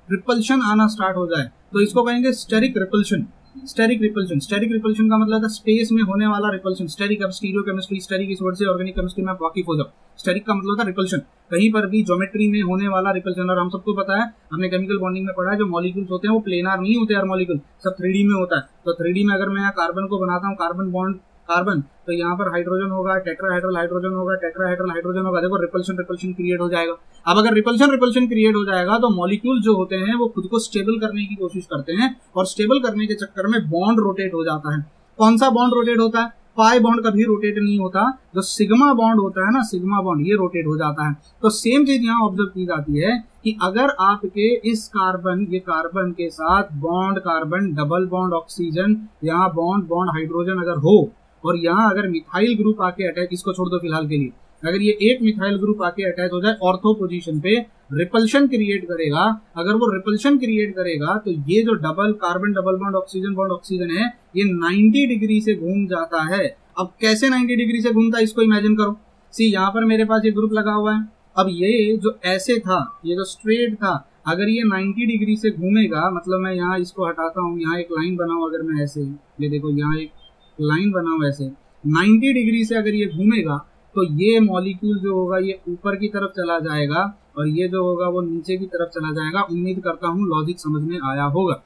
A: रिपल्शन आना स्टार्ट हो जाए तो इसको कहेंगे steric repulsion. Steric repulsion, steric repulsion का मतलब है स्पेस में होने वाला रिपल्शन। स्टेरिक, अब स्टीरियो केमिस्ट्री, स्टेरिक इस वर्ड से ऑर्गेनिक केमिस्ट्री में आप वाकिफ हो जाओ। स्टेरिक का मतलब था रिपल्शन, कहीं पर भी ज्योमेट्री में होने वाला रिपल्शन। और हम सबको पता है, हमने केमिकल बॉन्डिंग में पढ़ा है, जो मॉलिक्यूल्स होते हैं वो प्लेनार नहीं होते यार, मॉलिक्यूल सब 3D में होता है। तो 3D में अगर मैं यहाँ कार्बन को बनाता हूँ, कार्बन बॉन्ड कार्बन, तो यहाँ पर हाइड्रोजन होगा, टेट्राहेड्रल हाइड्रोजन होगा, टेट्राहेड्रल हाइड्रोजन होगा, देखो रिपल्शन रिपल्शन क्रिएट हो जाएगा। अब अगर रिपल्शन रिपल्शन क्रिएट हो जाएगा तो मॉलिक्यूल जो होते हैं वो खुद को स्टेबल करने की कोशिश करते हैं, और स्टेबल करने के चक्कर में बॉन्ड रोटेट हो जाता है। कौन सा बॉन्ड रोटेट होता है? पाई बॉन्ड कभी रोटेट नहीं होता, जो सिग्मा बॉन्ड होता है ना, सिग्मा बॉन्ड, ये रोटेट हो जाता है। तो सेम चीज यहाँ ऑब्जर्व की जाती है कि अगर आपके इस कार्बन, ये कार्बन के साथ bond carbon double bond oxygen, यहाँ बॉन्ड बॉन्ड हाइड्रोजन अगर हो, और यहाँ अगर मिथाइल ग्रुप आके अटैच, इसको छोड़ दो फिलहाल के लिए, अगर ये एक मिथाइल ग्रुप आके अटैच हो जाए ऑर्थो पोजीशन पे, रिपल्शन क्रिएट करेगा। अगर वो रिपल्शन क्रिएट करेगा तो ये जो double carbon double bond oxygen है, ये 90 डिग्री से घूम जाता है। अब कैसे 90 डिग्री से घूमता है इसको इमेजिन करो। सी यहाँ पर मेरे पास ये ग्रुप लगा हुआ है, अब ये जो ऐसे था, ये जो स्ट्रेट था, अगर ये 90 डिग्री से घूमेगा, मतलब मैं यहाँ इसको हटाता हूँ, यहाँ एक लाइन बनाऊं, अगर मैं ऐसे, ये देखो यहाँ एक लाइन बनाऊं ऐसे, 90 डिग्री से अगर ये घूमेगा तो ये मॉलिक्यूल जो होगा ये ऊपर की तरफ चला जाएगा, और ये जो होगा वो नीचे की तरफ चला जाएगा। उम्मीद करता हूँ लॉजिक समझ में आया होगा।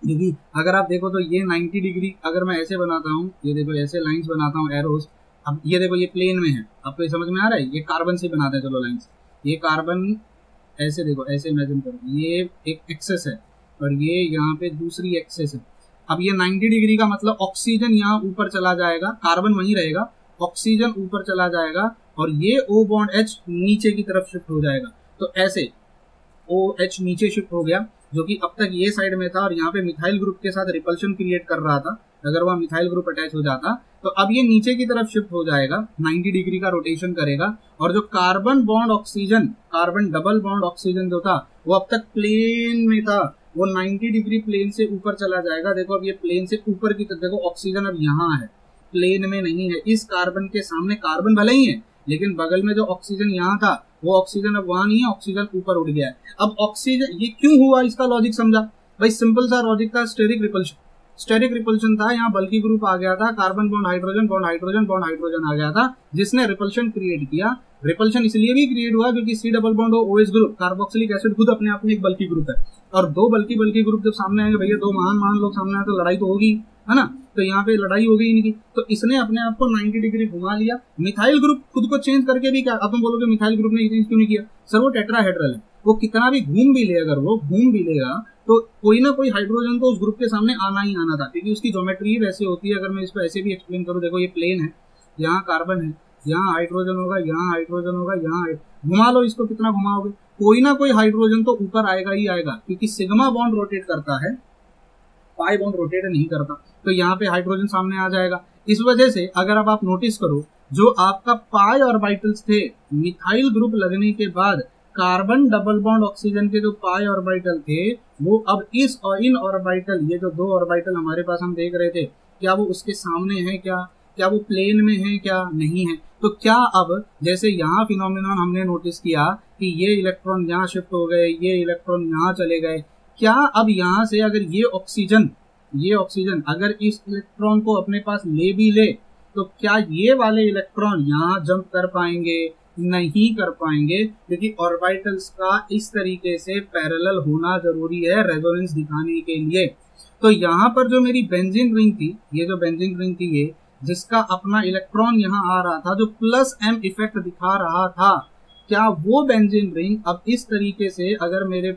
A: क्योंकि अगर आप देखो तो ये 90 डिग्री अगर मैं ऐसे बनाता हूँ, ये देखो ऐसे लाइंस बनाता हूँ एरोज, अब ये देखो ये प्लेन में है, आपको ये समझ में आ रहा है, ये कार्बन से बनाते हैं चलो लाइंस, ये कार्बन ऐसे देखो, ऐसे इमेजिन करो, ये एक एक्सेस है और ये यहाँ पे दूसरी एक्सेस है। अब ये 90 डिग्री का मतलब ऑक्सीजन यहाँ ऊपर चला जाएगा, कार्बन वहीं रहेगा, ऑक्सीजन ऊपर चला जाएगा, और ये O बॉन्ड H नीचे की तरफ शिफ्ट हो जाएगा। तो ऐसे OH नीचे शिफ्ट हो गया, जो कि अब तक ये साइड में था, और यहाँ पे मिथाइल ग्रुप के साथ रिपल्शन क्रिएट कर रहा था। अगर वह मिथाइल ग्रुप अटैच हो जाता तो अब ये नीचे की तरफ शिफ्ट हो जाएगा, 90 डिग्री का रोटेशन करेगा, और जो carbon bond oxygen, carbon double bond oxygen जो था वो अब तक प्लेन में था, वो 90 डिग्री प्लेन से ऊपर चला जाएगा। देखो अब ये प्लेन से ऊपर की तरफ, देखो ऑक्सीजन अब यहाँ है, प्लेन में नहीं है। इस कार्बन के सामने कार्बन भले ही है, लेकिन बगल में जो ऑक्सीजन यहाँ था वो ऑक्सीजन अब वहां नहीं है, ऑक्सीजन ऊपर उड़ गया है। अब ऑक्सीजन ये क्यों हुआ, इसका लॉजिक समझा भाई? सिंपल सा लॉजिक था, स्टेरिक रिपल्शन। स्टेरिक रिपल्शन था, यहाँ बल्कि ग्रुप आ गया था, carbon bond hydrogen bond hydrogen bond hydrogen आ गया था, जिसने रिपल्शन क्रिएट किया। रिपल्शन इसलिए भी क्रिएट हुआ क्योंकि C double bond OH group, carboxylic acid खुद अपने आप में एक बल्कि ग्रुप है, और दो बल्कि ग्रुप जब सामने आएंगे भैया, दो महान लोग सामने आए तो लड़ाई तो होगी, है ना। तो यहाँ पे लड़ाई हो गई इनकी, तो इसने अपने आप को 90 डिग्री घुमा लिया। मिथाइल ग्रुप खुद को चेंज करके भी क्या, अब तुम बोलोगे मिथाइल ग्रुप ने चेंज क्यों नहीं किया? सर वो टेट्राहेड्रल है, वो कितना भी घूम भी ले, अगर वो घूम भी लेगा तो कोई ना कोई हाइड्रोजन तो उस ग्रुप के सामने आना ही आना था, क्योंकि उसकी ज्योमेट्री ही वैसे होती है। अगर मैं इसको ऐसे भी एक्सप्लेन करूँ, देखो ये प्लेन है, यहाँ कार्बन है, यहाँ हाइड्रोजन होगा, यहाँ हाइड्रोजन होगा, यहाँ घुमा लो इसको, कितना घुमाओगे, कोई ना कोई हाइड्रोजन तो ऊपर आएगा ही आएगा, क्योंकि सिग्मा बॉन्ड रोटेट करता है, पाई बॉन्ड रोटेट नहीं करता। तो यहाँ पे हाइड्रोजन सामने आ जाएगा। इस वजह से अगर अब आप नोटिस करो, जो आपका पाई ऑर्बिटल्स थे, मिथाइल ग्रुप लगने के बाद कार्बन डबल बॉन्ड ऑक्सीजन के जो पाई ऑर्बिटल थे, वो अब इस और इन ऑर्बिटल, ये जो दो ऑर्बिटल हमारे पास हम देख रहे थे, क्या वो उसके सामने है, क्या वो प्लेन में है, क्या नहीं है। तो क्या अब जैसे यहाँ फिनोमिनन हमने नोटिस किया कि ये इलेक्ट्रॉन यहाँ शिफ्ट हो गए, ये इलेक्ट्रॉन यहाँ चले गए, क्या अब यहाँ से अगर ये ऑक्सीजन अगर इस इलेक्ट्रॉन को अपने पास ले भी ले, तो क्या ये वाले इलेक्ट्रॉन यहाँ जंप कर पाएंगे? नहीं कर पाएंगे, क्योंकि ऑर्बिटल्स का इस तरीके से पैरेलल होना जरूरी है रेजोनेंस दिखाने के लिए। तो यहाँ पर जो मेरी बेंजीन रिंग थी, ये जो बेंजीन रिंग थी, ये जिसका अपना इलेक्ट्रॉन यहाँ आ रहा था, जो प्लस M इफेक्ट दिखा रहा था, क्या वो बेंजीन रिंग अब इस तरीके से, अगर मेरे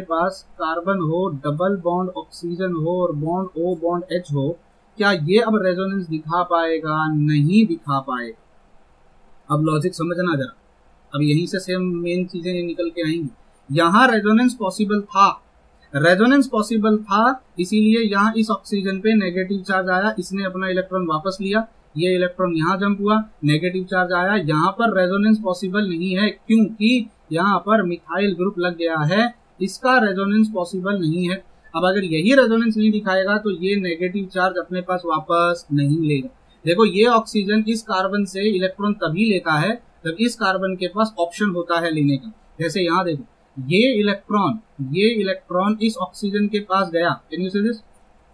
A: पास कार्बन हो, डबल बॉन्ड ऑक्सीजन हो और बॉन्ड O बॉन्ड H हो, क्या ये अब रेजोनेंस दिखा पाएगा? नहीं दिखा पाएगा। अब लॉजिक समझना जरा, अब यहीं से सेम मेन चीजें निकल के आएंगी। यहाँ रेजोनेंस पॉसिबल था, इसीलिए यहाँ इस ऑक्सीजन पे नेगेटिव चार्ज आया, इसने अपना इलेक्ट्रॉन वापस लिया, ये इलेक्ट्रॉन यहाँ जंप हुआ, नेगेटिव चार्ज आया। यहाँ पर रेजोनेंस पॉसिबल नहीं है, क्योंकि यहाँ पर मिथाइल ग्रुप लग गया है, इसका रेजोनेंस पॉसिबल नहीं है। अब अगर यही रेजोनेंस नहीं दिखाएगा तो ये नेगेटिव चार्ज अपने पास वापस नहीं लेगा। देखो ये ऑक्सीजन इस कार्बन से इलेक्ट्रॉन तभी लेता है जब इस कार्बन के पास ऑप्शन होता है लेने का। जैसे यहाँ देखो ये इलेक्ट्रॉन इस ऑक्सीजन के पास गया, कैन यू सी दिस,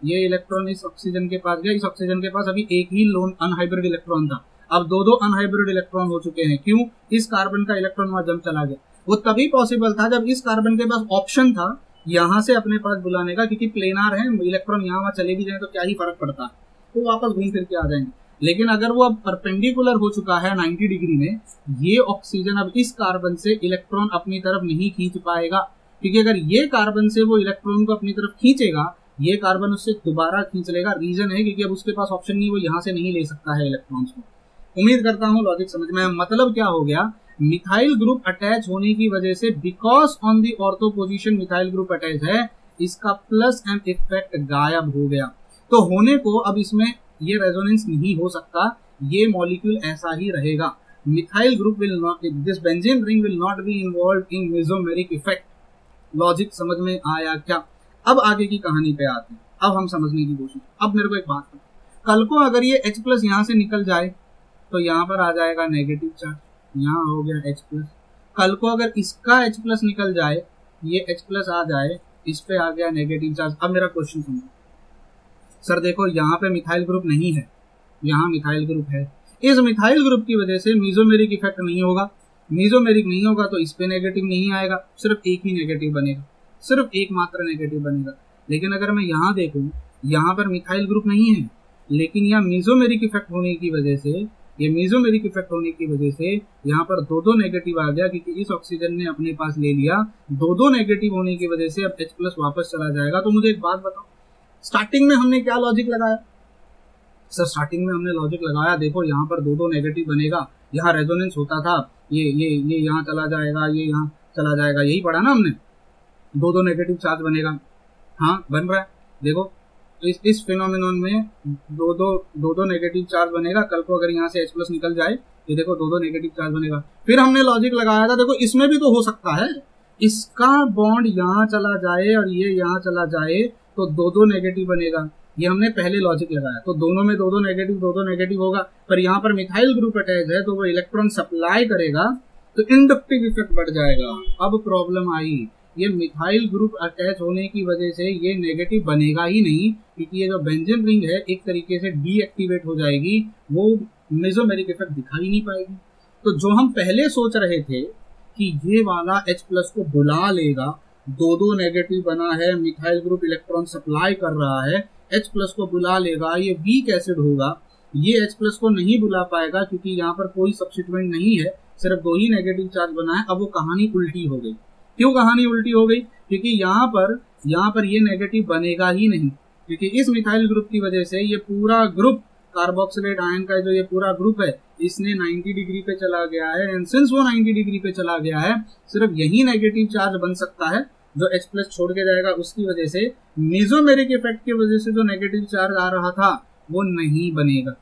A: ये इलेक्ट्रॉन इस ऑक्सीजन के पास गया, इस ऑक्सीजन के पास अभी एक ही लोन अनहाइब्रिड इलेक्ट्रॉन था, अब दो अनहाइब्रिड इलेक्ट्रॉन हो चुके हैं। क्यों? इस कार्बन का इलेक्ट्रॉन वहां जंप चला गया। वो तभी पॉसिबल था जब इस कार्बन के पास ऑप्शन था यहां से अपने पास बुलाने का, क्योंकि प्लेनार है, इलेक्ट्रॉन यहाँ वहां चले भी जाए तो क्या ही फर्क पड़ता है, तो वापस घूम फिर के आ जाएंगे। लेकिन अगर वो अब परपेंडिकुलर हो चुका है 90 डिग्री में, ये ऑक्सीजन अब इस कार्बन से इलेक्ट्रॉन अपनी तरफ नहीं खींच पाएगा, क्योंकि अगर ये कार्बन से वो इलेक्ट्रॉन को अपनी तरफ खींचेगा, ये कार्बन उससे दोबारा खींच लेगा। रीजन है क्योंकि अब उसके पास ऑप्शन नहीं, वो यहाँ से नहीं ले सकता है इलेक्ट्रॉन्स को। उम्मीद करता हूँ लॉजिक समझ में। मतलब क्या हो गया, मिथाइल ग्रुप अटैच होने की वजह से, because on the ortho position methyl group attach है, इसका प्लस एंड इफेक्ट गायब हो गया। तो होने को अब इसमें ये रेजोनेंस नहीं हो सकता, ये मॉलिक्यूल ऐसा ही रहेगा। Methyl group will not, this benzene ring will not be involved in mesomeric effect. Logic समझ में आया क्या? अब आगे की कहानी पे आते हैं, अब हम समझने की कोशिश। अब मेरे को एक बात, कल को अगर ये H प्लस यहाँ से निकल जाए तो यहाँ पर आ जाएगा नेगेटिव चार्ज, यहाँ हो गया H प्लस। कल को अगर इसका H प्लस निकल जाए, ये H प्लस आ जाए, इस पे आ गया नेगेटिव चार्ज। अब मेरा क्वेश्चन सुनो सर, देखो यहाँ पे मिथाइल ग्रुप नहीं है, यहाँ मिथाइल ग्रुप है। इस मिथाइल ग्रुप की वजह से मेसोमेरिक इफेक्ट नहीं होगा, मेसोमेरिक नहीं होगा तो इस पे नेगेटिव नहीं आएगा, सिर्फ एक ही नेगेटिव बनेगा, सिर्फ एकमात्र नेगेटिव बनेगा। लेकिन अगर मैं यहाँ देखूं, यहाँ पर मिथाइल ग्रुप नहीं है, लेकिन यहाँ मेसोमेरिक इफेक्ट होने की वजह से, ये मेसोमेरिक इफेक्ट होने की वजह से यहाँ पर दो नेगेटिव आ गया, क्योंकि इस ऑक्सीजन ने अपने पास ले लिया। दो नेगेटिव होने की वजह से अब H प्लस वापस चला जाएगा। तो मुझे एक बात बताओ, स्टार्टिंग में हमने क्या लॉजिक लगाया? सर स्टार्टिंग में हमने लॉजिक लगाया, देखो यहाँ पर दो नेगेटिव बनेगा, यहाँ रेजोनेंस होता था, ये यहाँ चला जाएगा, ये यहाँ चला जाएगा, यही पढ़ा ना हमने, दो नेगेटिव चार्ज बनेगा। हाँ बन रहा है, देखो इस फिनोमिनन में दो नेगेटिव चार्ज बनेगा। कल को अगर यहाँ से H प्लस निकल जाए, ये देखो दो नेगेटिव चार्ज बनेगा। फिर हमने लॉजिक लगाया था, देखो इसमें भी तो हो सकता है, इसका बॉन्ड यहाँ चला जाए और ये यहाँ चला जाए तो दो नेगेटिव बनेगा। ये हमने पहले लॉजिक लगाया, तो दोनों में दो नेगेटिव होगा। पर यहाँ पर मिथाइल ग्रुप अटैच है तो वो इलेक्ट्रॉन सप्लाई करेगा, तो इंडक्टिव इफेक्ट बढ़ जाएगा। अब प्रॉब्लम आई, ये मिथाइल ग्रुप अटैच होने की वजह से ये नेगेटिव बनेगा ही नहीं, क्योंकि ये जो बेंजीन रिंग है एक तरीके से डीएक्टिवेट हो जाएगी, वो मेसोमेरिक इफेक्ट दिखाई नहीं पाएगी। तो जो हम पहले सोच रहे थे कि ये वाला H प्लस को बुला लेगा, दो नेगेटिव बना है, मिथाइल ग्रुप इलेक्ट्रॉन सप्लाई कर रहा है, H प्लस को बुला लेगा, ये वीक एसिड होगा, ये H प्लस को नहीं बुला पाएगा क्योंकि यहाँ पर कोई सब्स्टिट्यूएंट नहीं है, सिर्फ दो ही नेगेटिव चार्ज बना है। अब वो कहानी उल्टी हो गई। क्यों कहानी उल्टी हो गई? क्योंकि यहाँ पर ये नेगेटिव बनेगा ही नहीं, क्योंकि इस मिथाइल ग्रुप की वजह से ये पूरा ग्रुप कार्बोक्सिलेट आयन का जो ये पूरा ग्रुप है, इसने 90 डिग्री पे चला गया है। एंड सिंस वो 90 डिग्री पे चला गया है, सिर्फ यही नेगेटिव चार्ज बन सकता है जो H प्लस छोड़ के जाएगा। उसकी वजह से मेसोमेरिक इफेक्ट की वजह से जो नेगेटिव चार्ज आ रहा था वो नहीं बनेगा।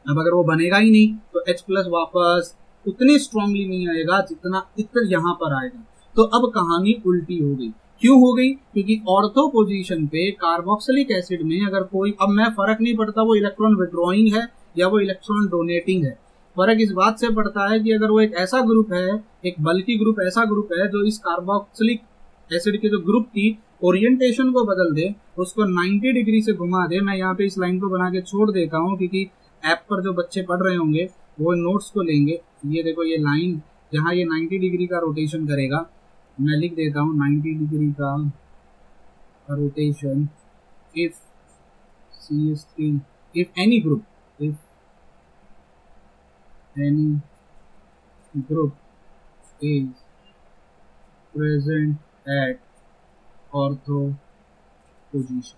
A: अब अगर वो बनेगा ही नहीं तो H प्लस वापस उतनी स्ट्रांगली नहीं आएगा जितना इतना यहाँ पर आएगा। तो अब कहानी उल्टी हो गई। क्यों हो गई? क्योंकि ऑर्थो पोजीशन पे कार्बोक्सिलिक एसिड में अगर कोई, अब मैं फर्क नहीं पड़ता वो इलेक्ट्रॉन विड्रॉइंग है या वो इलेक्ट्रॉन डोनेटिंग है, फर्क इस बात से पड़ता है कि अगर वो एक ऐसा ग्रुप है, एक बल्कि ग्रुप ऐसा ग्रुप है जो इस कार्बोक्सिलिक एसिड के जो ग्रुप की ओरिएंटेशन को बदल दे, उसको 90 डिग्री से घुमा दे। मैं यहाँ पे इस लाइन को बना के छोड़ देता हूँ क्योंकि ऐप पर जो बच्चे पढ़ रहे होंगे वो नोट्स को लेंगे। ये देखो ये लाइन जहाँ ये 90 डिग्री का रोटेशन करेगा, मैं लिख देता हूँ 90 डिग्री का rotation if CH3, if any group is present at ortho position।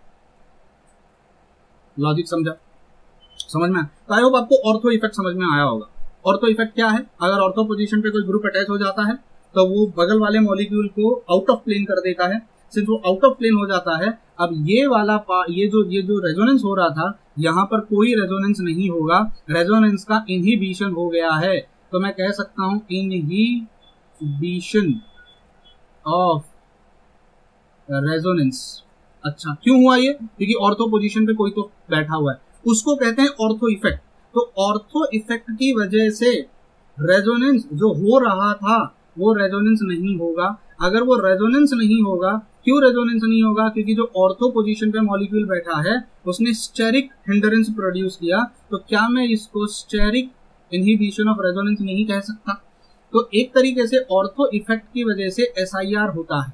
A: Logic समझ में? तो आई होप आपको ऑर्थो इफेक्ट समझ में आया होगा। ऑर्थो इफेक्ट क्या है? अगर ऑर्थो पोजीशन पे कोई ग्रुप अटैच हो जाता है तो वो बगल वाले मॉलिक्यूल को आउट ऑफ प्लेन कर देता है। सिंस वो आउट ऑफ प्लेन हो जाता है, अब ये वाला ये जो रेजोनेंस हो रहा था, यहाँ पर कोई रेजोनेंस नहीं होगा, रेजोनेंस का इनहिबिशन हो गया है। तो मैं कह सकता हूं इनहिबिशन ऑफ रेजोनेंस। अच्छा क्यों हुआ ये? क्योंकि ऑर्थो पोजीशन पे कोई तो बैठा हुआ है, उसको कहते हैं ऑर्थो इफेक्ट। तो ऑर्थो इफेक्ट की वजह से रेजोनेंस जो हो रहा था वो रेजोनेंस नहीं होगा। अगर वो रेजोनेंस नहीं होगा, क्यों रेजोनेंस नहीं होगा? क्योंकि जो ऑर्थो पोजीशन पे मॉलिक्यूल बैठा है उसने स्टेरिक हिंडरेंस प्रोड्यूस किया। तो क्या मैं इसको स्टेरिक इनहिबिशन ऑफ रेजोनेंस नहीं कह सकता? तो एक तरीके से ऑर्थो इफेक्ट की वजह से एसआईआर होता है।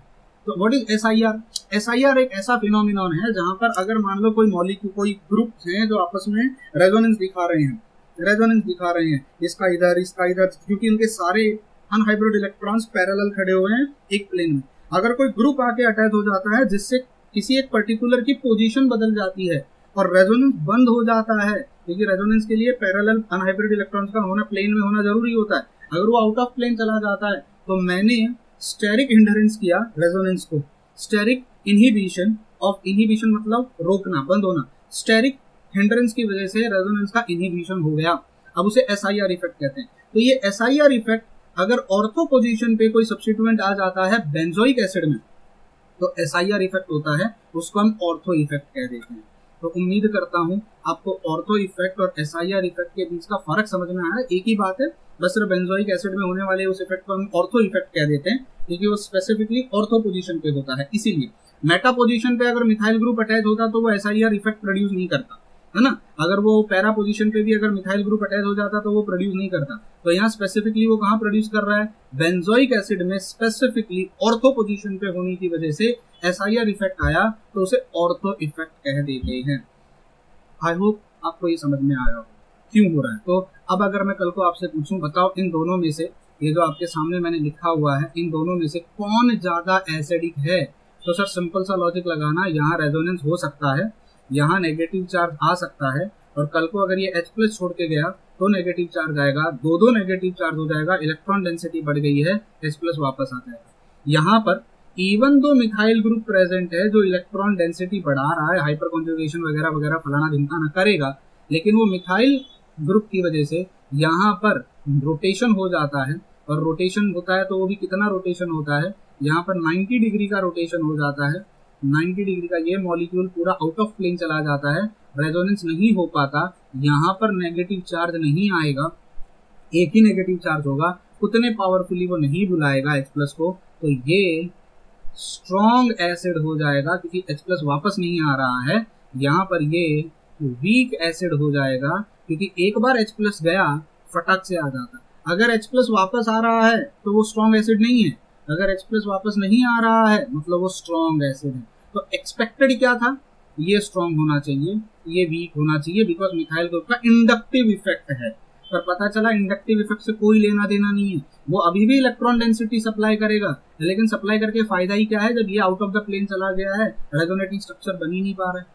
A: तो व्हाट इज एसआईआर? एसआईआर एक ऐसा फिनोमिनॉन है जहां पर अगर मान लो कोई मॉलिक्यूल, कोई ग्रुप हैं जो आपस में रेजोनेंस दिखा रहे हैं, इसका इधर, क्योंकि इनके सारे अनहाइब्रिड इलेक्ट्रॉन्स पैरेलल खड़े हुए हैं एक प्लेन में। अगर कोई ग्रुप आके अटैच हो जाता है जिससे किसी एक पर्टिकुलर की पोजीशन बदल जाती है और रेजोनेंस बंद हो जाता है, क्योंकि रेजोनेंस के लिए पैरेलल अनहाइब्रिड इलेक्ट्रॉन्स का होना, प्लेन में होना जरूरी होता है। अगर वो आउट ऑफ प्लेन चला जाता है तो मैंने स्टेरिक हिंडरेंस किया रेजोनेंस को, स्टेरिक इनहिबिशन ऑफ, इनहिबिशन मतलब रोकना, बंद होना, स्टेरिक हिंडरेंस की वजह से रेजोनेंस का इनहिबिशन हो गया। अब उसे एसआईआर इफेक्ट कहते हैं। तो ये एसआईआर इफेक्ट अगर ऑर्थो पोजीशन पे कोई सब्स्टिट्यूएंट आ जाता है बेंजोइक एसिड में तो एसआईआर इफेक्ट होता है, उसको हम ऑर्थो इफेक्ट कह देते हैं। तो उम्मीद करता हूं आपको ऑर्थो इफेक्ट और एसआईआर इफेक्ट के बीच का फर्क समझ में आया। एक ही बात है, बस सिर्फ बेंजोइक एसिड में होने वाले उस इफेक्ट को हम ऑर्थो इफेक्ट कह देते हैं क्योंकि वो स्पेसिफिकली ऑर्थो पोजीशन पे होता है। इसीलिए मेटा पोजीशन पे अगर मिथाइल ग्रुप अटैच होता तो वो एसआईआर इफेक्ट प्रोड्यूस नहीं करता, है ना। अगर वो पैरा पोजीशन पे भी अगर मिथाइल ग्रुप अटैच हो जाता तो वो प्रोड्यूस नहीं करता। तो यहाँ स्पेसिफिकली वो कहाँ प्रोड्यूस कर रहा है? बेंजोइक एसिड में स्पेसिफिकली ऑर्थो पोजीशन पे होने की वजह से एसआईआर इफेक्ट आया, तो उसे ऑर्थो इफेक्ट कह देते हैं। आई होप आपको ये समझ में आया हो क्यों हो रहा है। तो अब अगर मैं कल को आपसे पूछूं, बताओ इन दोनों में से, ये जो आपके सामने मैंने लिखा हुआ है, इन दोनों में से कौन ज्यादा एसिडिक है? तो सर सिंपल सा लॉजिक लगाना, यहाँ रेजोनेंस हो सकता है, यहाँ नेगेटिव चार्ज आ सकता है, और कल को अगर ये H+ छोड़ के गया तो नेगेटिव चार्ज आएगा, दो नेगेटिव चार्ज हो जाएगा, इलेक्ट्रॉन डेंसिटी बढ़ गई है, H+ वापस आ जाएगा। यहाँ पर even though methyl group present है जो इलेक्ट्रॉन डेंसिटी बढ़ा रहा है, हाइपर कॉन्जुगेशन वगैरह वगैरह फलाना ढिमकाना करेगा, लेकिन वो मिथाइल ग्रुप की वजह से यहाँ पर रोटेशन हो जाता है, और रोटेशन होता है तो वो भी कितना रोटेशन होता है, यहाँ पर 90 डिग्री का रोटेशन हो जाता है। 90 डिग्री का ये मॉलिक्यूल पूरा आउट ऑफ प्लेन चला जाता है, रेजोनेंस नहीं हो पाता, यहाँ पर नेगेटिव चार्ज नहीं आएगा, एक ही नेगेटिव चार्ज होगा, उतने पावरफुली वो नहीं बुलाएगा H+ को, तो ये स्ट्रॉन्ग एसिड हो जाएगा क्योंकि H+ वापस नहीं आ रहा है। यहाँ पर ये वीक एसिड हो जाएगा क्योंकि एक बार H+ गया फटक से आ जाता। अगर H+ वापस आ रहा है तो वो स्ट्रॉन्ग एसिड नहीं है, अगर H+ वापस नहीं आ रहा है मतलब वो स्ट्रॉन्ग एसिड है। तो एक्सपेक्टेड क्या था? ये स्ट्रॉन्ग होना चाहिए, ये वीक होना चाहिए, बिकॉज मिथाइल ग्रुप का इंडक्टिव इफेक्ट है। पर पता चला इंडक्टिव इफेक्ट से कोई लेना देना नहीं है, वो अभी भी इलेक्ट्रॉन डेंसिटी सप्लाई करेगा, लेकिन सप्लाई करके फायदा ही क्या है जब ये आउट ऑफ द प्लेन चला गया है, रेजोनेटिंग स्ट्रक्चर बन ही नहीं पा रहा है।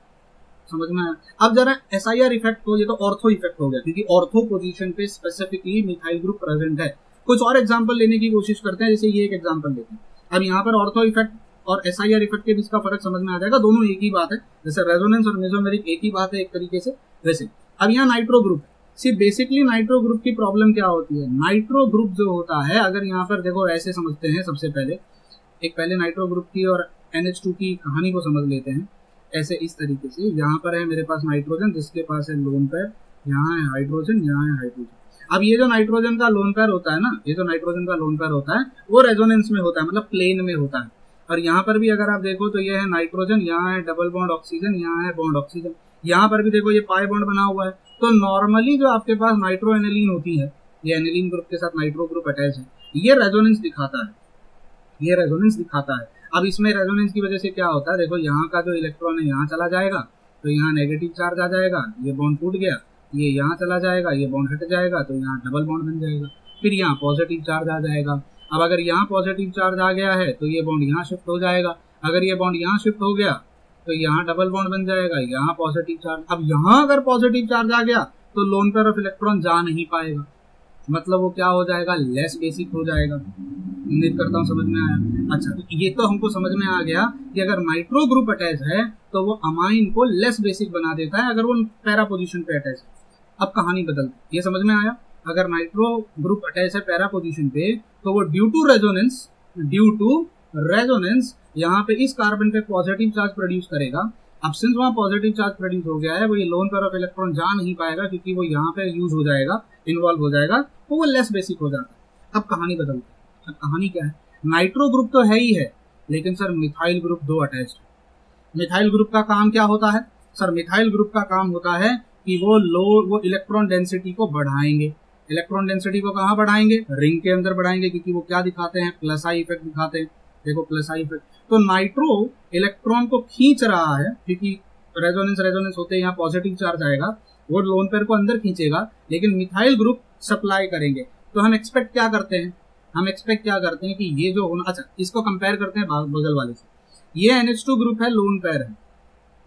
A: समझ में आया? अब जरा एसआईआर इफेक्ट को, ये तो ऑर्थो इफेक्ट हो गया क्योंकि ऑर्थो पोजीशन पे स्पेसिफिकली मिथाइल ग्रुप प्रेजेंट है। कुछ और एग्जांपल लेने की कोशिश करते हैं, जैसे ये एक एग्जांपल लेते हैं। अब यहाँ पर ऑर्थो इफेक्ट और एसआईआर इफेक्ट के बीच का फर्क समझ में आ जाएगा, दोनों एक ही बात है, जैसे रेजोनेंस और मेसोमेरिक एक ही बात है एक तरीके से। वैसे अब यहाँ नाइट्रो ग्रुप है, सिर्फ बेसिकली नाइट्रो ग्रुप की प्रॉब्लम क्या होती है? नाइट्रो ग्रुप जो होता है, अगर यहाँ पर देखो ऐसे समझते हैं, सबसे पहले नाइट्रो ग्रुप की और NH2 की कहानी को समझ लेते हैं। ऐसे इस तरीके से, यहाँ पर है मेरे पास नाइट्रोजन जिसके पास है लोन पेयर, यहाँ है हाइड्रोजन, यहाँ है हाइड्रोजन। अब ये जो नाइट्रोजन का लोन पेयर होता है ना, ये जो नाइट्रोजन का लोन पेयर होता है वो रेजोनेंस में होता है, मतलब प्लेन में होता है। और यहाँ पर भी अगर आप देखो तो ये है नाइट्रोजन, यहाँ है डबल बॉन्ड ऑक्सीजन, यहाँ है बॉन्ड ऑक्सीजन, यहाँ पर भी देखो ये पाई बॉन्ड बना हुआ है। तो नॉर्मली जो आपके पास नाइट्रो एनिलीन होती है, ये एनिलीन ग्रुप के साथ नाइट्रो ग्रुप अटैच है, ये रेजोनेंस दिखाता है, ये रेजोनेंस दिखाता है। अब इसमें रेजोनेंस की वजह से क्या होता है, देखो यहाँ का जो इलेक्ट्रॉन है यहाँ चला जाएगा तो यहाँ नेगेटिव चार्ज आ जाएगा, ये बॉन्ड टूट गया, ये यहाँ चला जाएगा, ये बॉन्ड हट जाएगा तो यहाँ डबल बॉन्ड बन जाएगा, फिर यहाँ पॉजिटिव चार्ज आ जाएगा। अब अगर यहाँ पॉजिटिव चार्ज आ गया है तो ये बॉन्ड यहाँ शिफ्ट हो जाएगा, अगर ये बॉन्ड यहाँ शिफ्ट हो गया तो यहाँ डबल बॉन्ड बन जाएगा, यहाँ पॉजिटिव चार्ज। अब यहाँ अगर पॉजिटिव चार्ज आ गया तो लोन पेयर ऑफ इलेक्ट्रॉन जा नहीं पाएगा, मतलब वो क्या हो जाएगा, लेस बेसिक हो जाएगा। उम्मीद करता हूँ समझ में आया। अच्छा, तो ये तो हमको समझ में आ गया कि अगर नाइट्रो ग्रुप अटैच है तो वो अमाइन को लेस बेसिक बना देता है अगर वो पैरा पोजीशन पे अटैच है। अब कहानी बदलती, ये समझ में आया? अगर नाइट्रो ग्रुप अटैच है पैरा पोजीशन पे तो वो ड्यू टू रेजोनेंस यहाँ पे इस कार्बन पे पॉजिटिव चार्ज प्रोड्यूस करेगा। अब सिंस वहाँ पॉजिटिव चार्ज प्रोड्यूस हो गया है, वो ये लोन पेयर ऑफ इलेक्ट्रॉन जा नहीं पाएगा क्योंकि वो यहाँ पे यूज हो जाएगा, इन्वॉल्व हो जाएगा, तो वो लेस बेसिक हो जाता है। अब कहानी बदलती है। अब कहानी क्या है, नाइट्रो ग्रुप तो है ही है, लेकिन सर मिथाइल ग्रुप 2 अटैच्ड है। मिथाइल ग्रुप का काम क्या होता है सर? मिथाइल ग्रुप का काम होता है कि वो इलेक्ट्रॉन डेंसिटी को बढ़ाएंगे। इलेक्ट्रॉन डेंसिटी को कहाँ बढ़ाएंगे? रिंग के अंदर बढ़ाएंगे, क्योंकि वो क्या दिखाते हैं? प्लस आई इफेक्ट दिखाते हैं। देखो प्लस आई इफेक्ट। तो नाइट्रो इलेक्ट्रॉन को खींच रहा है, क्योंकि रेजोनेंस होते हैं, यहाँ पॉजिटिव चार्ज आएगा, वो लोन पेयर को अंदर खींचेगा, लेकिन मिथाइल ग्रुप सप्लाई करेंगे। तो हम एक्सपेक्ट क्या करते हैं? हम एक्सपेक्ट क्या करते हैं कि ये जो होना, अच्छा इसको कंपेयर करते हैं बगल वाले से। ये NH2 ग्रुप है, लोन पेयर है,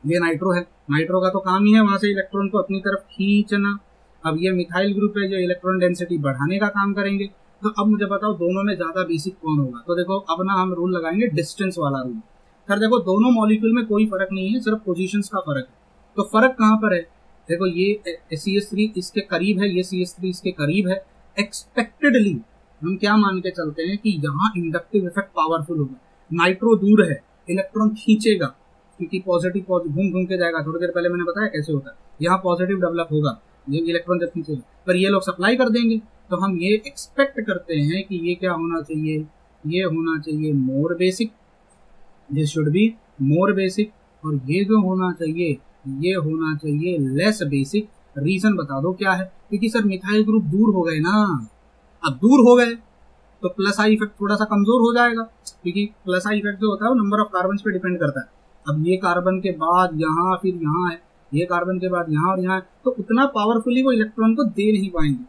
A: ये नाइट्रो है। नाइट्रो का तो काम ही है वहां से इलेक्ट्रॉन को अपनी तरफ खींचना। अब ये मिथाइल ग्रुप है जो इलेक्ट्रॉन डेंसिटी बढ़ाने का काम करेंगे। तो अब मुझे बताओ दोनों में ज्यादा बेसिक कौन होगा? तो देखो अब ना हम रूल लगाएंगे डिस्टेंस वाला रूल। सर देखो दोनों मॉलिक्यूल में कोई फर्क नहीं है, सिर्फ पोजीशंस का फर्क है। तो फर्क कहाँ पर है? देखो ये CH3 इसके करीब है, ये CH3 इसके करीब है। एक्सपेक्टेडली हम क्या मान के चलते हैं कि यहाँ इंडक्टिव इफेक्ट पावरफुल होगा। नाइट्रो दूर है, इलेक्ट्रॉन खींचेगा, क्योंकि पॉजिटिव घूम घूम के जाएगा। थोड़ी देर पहले मैंने बताया कैसे होता है, यहाँ पॉजिटिव डेवलप होगा, ये इलेक्ट्रॉन जब खींचेगा, पर ये लोग सप्लाई कर देंगे। तो हम ये एक्सपेक्ट करते हैं कि ये क्या होना चाहिए? ये होना चाहिए मोर basic, this should be more basic, और ये जो होना चाहिए ये होना चाहिए लेस बेसिक। रीजन बता दो क्या है? क्योंकि सर मिथाइल ग्रुप दूर हो गए ना। अब दूर हो गए तो प्लस आई इफेक्ट थोड़ा सा कमजोर हो जाएगा, क्योंकि प्लस आई इफेक्ट जो होता है वो नंबर ऑफ कार्बन पे डिपेंड करता है। अब ये कार्बन के बाद यहाँ, फिर यहाँ है, ये कार्बन के बाद यहाँ और यहाँ है, तो उतना पावरफुली वो इलेक्ट्रॉन को दे नहीं पाएंगे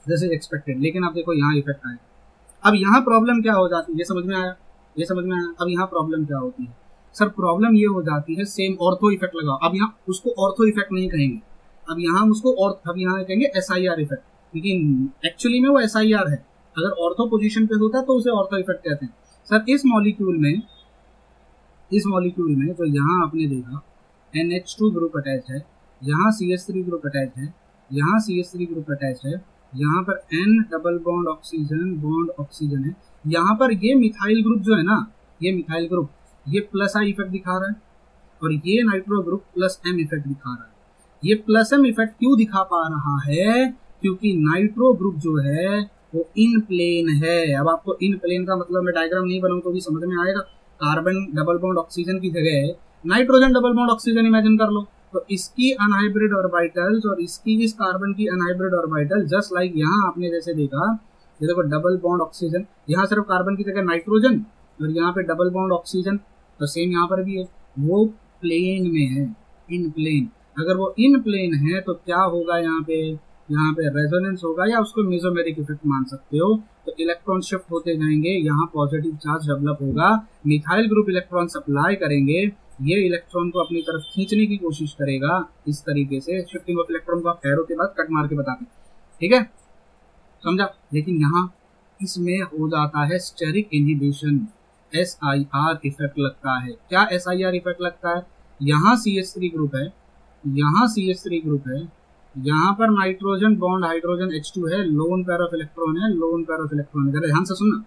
A: जैसे एक्सपेक्टेड। लेकिन अब देखो यहाँ इफेक्ट आएगा। अब यहाँ प्रॉब्लम क्या हो जाती है? ये समझ में आया? ये समझ में आया? अब यहाँ प्रॉब्लम क्या होती है सर? प्रॉब्लम ये हो जाती है, सेम ऑर्थो इफेक्ट लगाओ। अब यहाँ उसको ऑर्थो इफेक्ट नहीं कहेंगे, अब यहाँ उसको अब यहाँ कहेंगे SIR इफेक्ट, क्योंकि एक्चुअली में वो SIR है। अगर ऑर्थो पोजीशन पे होता तो उसे ऑर्थो इफेक्ट कहते हैं। सर इस मॉलिक्यूल में तो यहाँ आपने देखा NH2 ग्रुप अटैच है, यहाँ CH3 ग्रुप अटैच है, यहाँ CH3 ग्रुप अटैच है, यहाँ पर N डबल बॉन्ड ऑक्सीजन है। यहाँ पर ये मिथाइल ग्रुप जो है ना, ये मिथाइल ग्रुप ये प्लस आई इफेक्ट दिखा रहा है, और ये nitro group plus M effect दिखा रहा है। ये प्लस M इफेक्ट क्यों दिखा पा रहा है? क्योंकि नाइट्रो ग्रुप जो है वो इन प्लेन है। अब आपको इन प्लेन का मतलब मैं डायग्राम नहीं बनाऊं तो भी समझ में आएगा। कार्बन डबल बॉन्ड ऑक्सीजन की जगह nitrogen double bond oxygen imagine कर लो, तो इसकी अनहाइब्रिड ऑर्बिटल्स और इस कार्बन की अनहाइब्रिड ऑर्बिटल जस्ट लाइक यहाँ आपने जैसे देखा, ये देखो डबल बॉन्ड ऑक्सीजन, यहाँ सिर्फ कार्बन की जगह नाइट्रोजन और यहाँ पे डबल बॉन्ड ऑक्सीजन, तो सेम यहाँ पर भी है, वो प्लेन में है, इन प्लेन। अगर वो इन प्लेन है तो क्या होगा? यहाँ पे रेजोनेंस होगा, या उसको मेसोमेरिक इफेक्ट मान सकते हो। तो इलेक्ट्रॉन शिफ्ट होते जाएंगे, यहाँ पॉजिटिव चार्ज डेवलप होगा, मिथाइल ग्रुप इलेक्ट्रॉन सप्लाई करेंगे, ये इलेक्ट्रॉन को अपनी तरफ खींचने की कोशिश करेगा। इस तरीके से शिफ्टिंग ऑफ इलेक्ट्रॉन को आप एरो के बाद कट मार के बताते हैं, ठीक है, समझा? लेकिन यहाँ इसमें हो जाता है स्टेरिक इनहिबिशन, SIR इफेक्ट लगता है। क्या SIR इफेक्ट लगता है? यहाँ CH3 ग्रुप है, यहाँ CH3 ग्रुप है, यहाँ पर नाइट्रोजन बॉन्ड हाइड्रोजन H2 है, लोन पेयर ऑफ इलेक्ट्रॉन है, लोन पेयर ऑफ इलेक्ट्रॉन है। ध्यान से सुनना,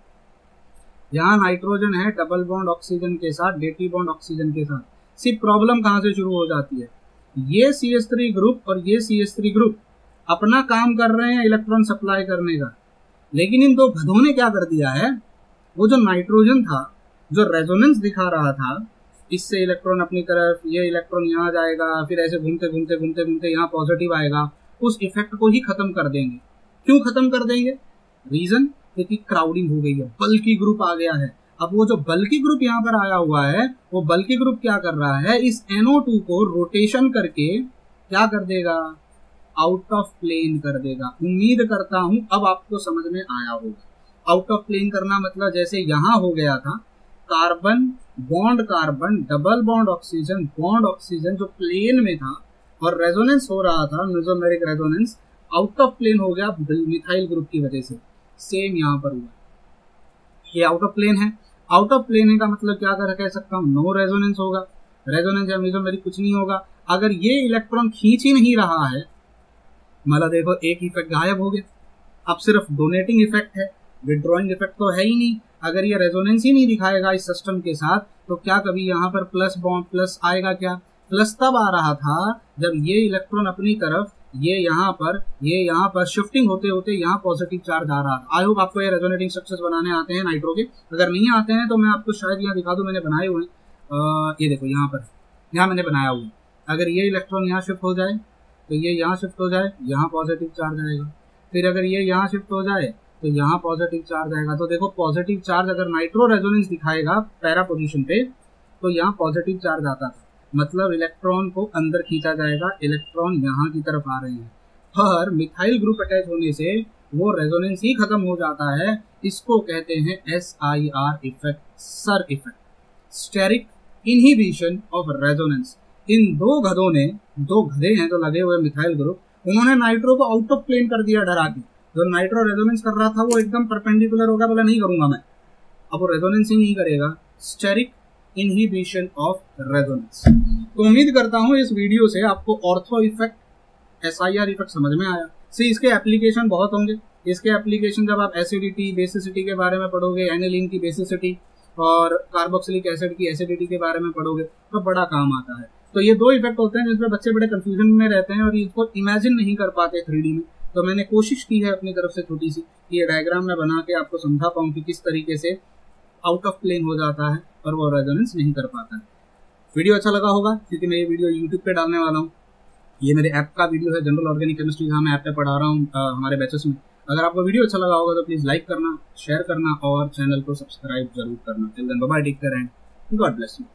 A: यहाँ नाइट्रोजन है डबल बॉन्ड ऑक्सीजन के साथ, डेटी बॉन्ड ऑक्सीजन के साथ। सिर्फ प्रॉब्लम कहाँ से शुरू हो जाती है? ये CH3 ग्रुप और ये CH3 ग्रुप अपना काम कर रहे हैं इलेक्ट्रॉन सप्लाई करने का, लेकिन इन दो गधों ने क्या कर दिया है? वो जो नाइट्रोजन था, जो रेजोनेंस दिखा रहा था, इससे इलेक्ट्रॉन अपनी तरफ, ये इलेक्ट्रॉन यहाँ जाएगा, फिर ऐसे घूमते घूमते घूमते घूमते यहाँ पॉजिटिव आएगा, उस इफेक्ट को ही खत्म कर देंगे। क्यों खत्म कर देंगे? रीजन, क्योंकि क्राउडिंग हो गई है, बल्कि ग्रुप आ गया है। अब वो जो बल्कि ग्रुप यहाँ पर आया हुआ है, वो बल्कि ग्रुप क्या कर रहा है? इस NO2 को रोटेशन करके क्या कर देगा? आउट ऑफ प्लेन कर देगा। उम्मीद करता हूं अब आपको समझ में आया होगा। आउट ऑफ प्लेन करना मतलब जैसे यहां हो गया था carbon carbon double bond oxygen जो प्लेन में था और रेजोनेंस हो रहा था, mesomeric resonance, out of plane हो गया मिथाइल ग्रुप की वजह से। सेम यहाँ पर हुआ, ये आउट ऑफ प्लेन है। आउट ऑफ प्लेन है का मतलब क्या कह सकता हूँ? नो रेजोनेंस होगा, रेजोनेंस या मेसोमेरिक कुछ नहीं होगा। अगर ये इलेक्ट्रॉन खींच ही नहीं रहा है, मतलब देखो एक इफेक्ट गायब हो गया, अब सिर्फ डोनेटिंग इफेक्ट है। विड्रॉइंग इफेक्ट तो है ही नहीं। अगर ये रेजोनेंस ही नहीं दिखाएगा इस सिस्टम के साथ तो क्या कभी यहाँ पर प्लस बॉन्ड प्लस आएगा क्या? प्लस तब आ रहा था जब ये इलेक्ट्रॉन अपनी तरफ ये यहाँ पर शिफ्टिंग होते होते यहाँ पॉजिटिव चार्ज आ रहा था। आई होप आपको ये रेजोनेटिंग स्ट्रक्चर्स बनाने आते हैं नाइट्रो के। अगर नहीं आते हैं तो मैं आपको शायद यहाँ दिखा दूं, मैंने बनाए हुए हैं। ये देखो यहाँ मैंने बनाया हुआ है। अगर ये इलेक्ट्रॉन यहाँ शिफ्ट हो जाए तो ये यहाँ शिफ्ट हो जाए, यहाँ पॉजिटिव चार्ज आएगा। फिर अगर ये यहाँ शिफ्ट हो जाए तो यहाँ पॉजिटिव चार्ज आएगा। तो देखो पॉजिटिव चार्ज अगर नाइट्रो रेजोनेंस दिखाएगा पैरा पोजीशन पे तो यहाँ पॉजिटिव चार्ज आता था, मतलब इलेक्ट्रॉन को अंदर खींचा जाएगा, इलेक्ट्रॉन यहाँ की तरफ आ रहे हैं। पर मिथाइल ग्रुप अटैच होने से वो रेजोनेंस ही खत्म हो जाता है। इसको कहते हैं SIR effect, sir effect, steric inhibition of resonance. इन दो गधे हैं जो लगे हुए मिथाइल ग्रुप, उन्होंने नाइट्रो को आउट ऑफ प्लेन कर दिया डरा के। जो नाइट्रो रेजोनेंस कर रहा था वो एकदम परपेंडिकुलर होगा, बोला नहीं करूंगा मैं, अब वो रेजोनेंस ही नहीं करेगा। Steric inhibition of resonance. तो उम्मीद करता हूं इस वीडियो से आपको ऑर्थो इफेक्ट, SIR इफेक्ट समझ में आया। से इसके एप्लीकेशन बहुत होंगे। इसके एप्लीकेशन जब आप एसिडिटी बेसिसिटी के बारे में पढ़ोगे, एनिलीन की बेसिसिटी और कार्बोक्सिलिक एसिड की एसिडिटी के बारे में पढ़ोगे तो बड़ा काम आता है। तो ये दो इफेक्ट होते हैं जिसमें बच्चे बड़े कंफ्यूजन में रहते हैं और इसको इमेजिन नहीं कर पाते 3D में। तो मैंने कोशिश की है अपनी तरफ से छोटी सी कि ये डायग्राम में बना के आपको समझा पाऊँ कि किस तरीके से आउट ऑफ प्लेन हो जाता है और वो रेजोनेंस नहीं कर पाता है। वीडियो अच्छा लगा होगा क्योंकि मैं ये वीडियो यूट्यूब पे डालने वाला हूँ। ये मेरे ऐप का वीडियो है, जनरल ऑर्गेनिक केमिस्ट्री, जहाँ मैं ऐप पे पढ़ा रहा हूँ हमारे बैचेस में। अगर आपको वीडियो अच्छा लगा होगा तो प्लीज़ लाइक करना, शेयर करना और चैनल को सब्सक्राइब जरूर करना। Till then bye bye, take care and God bless you.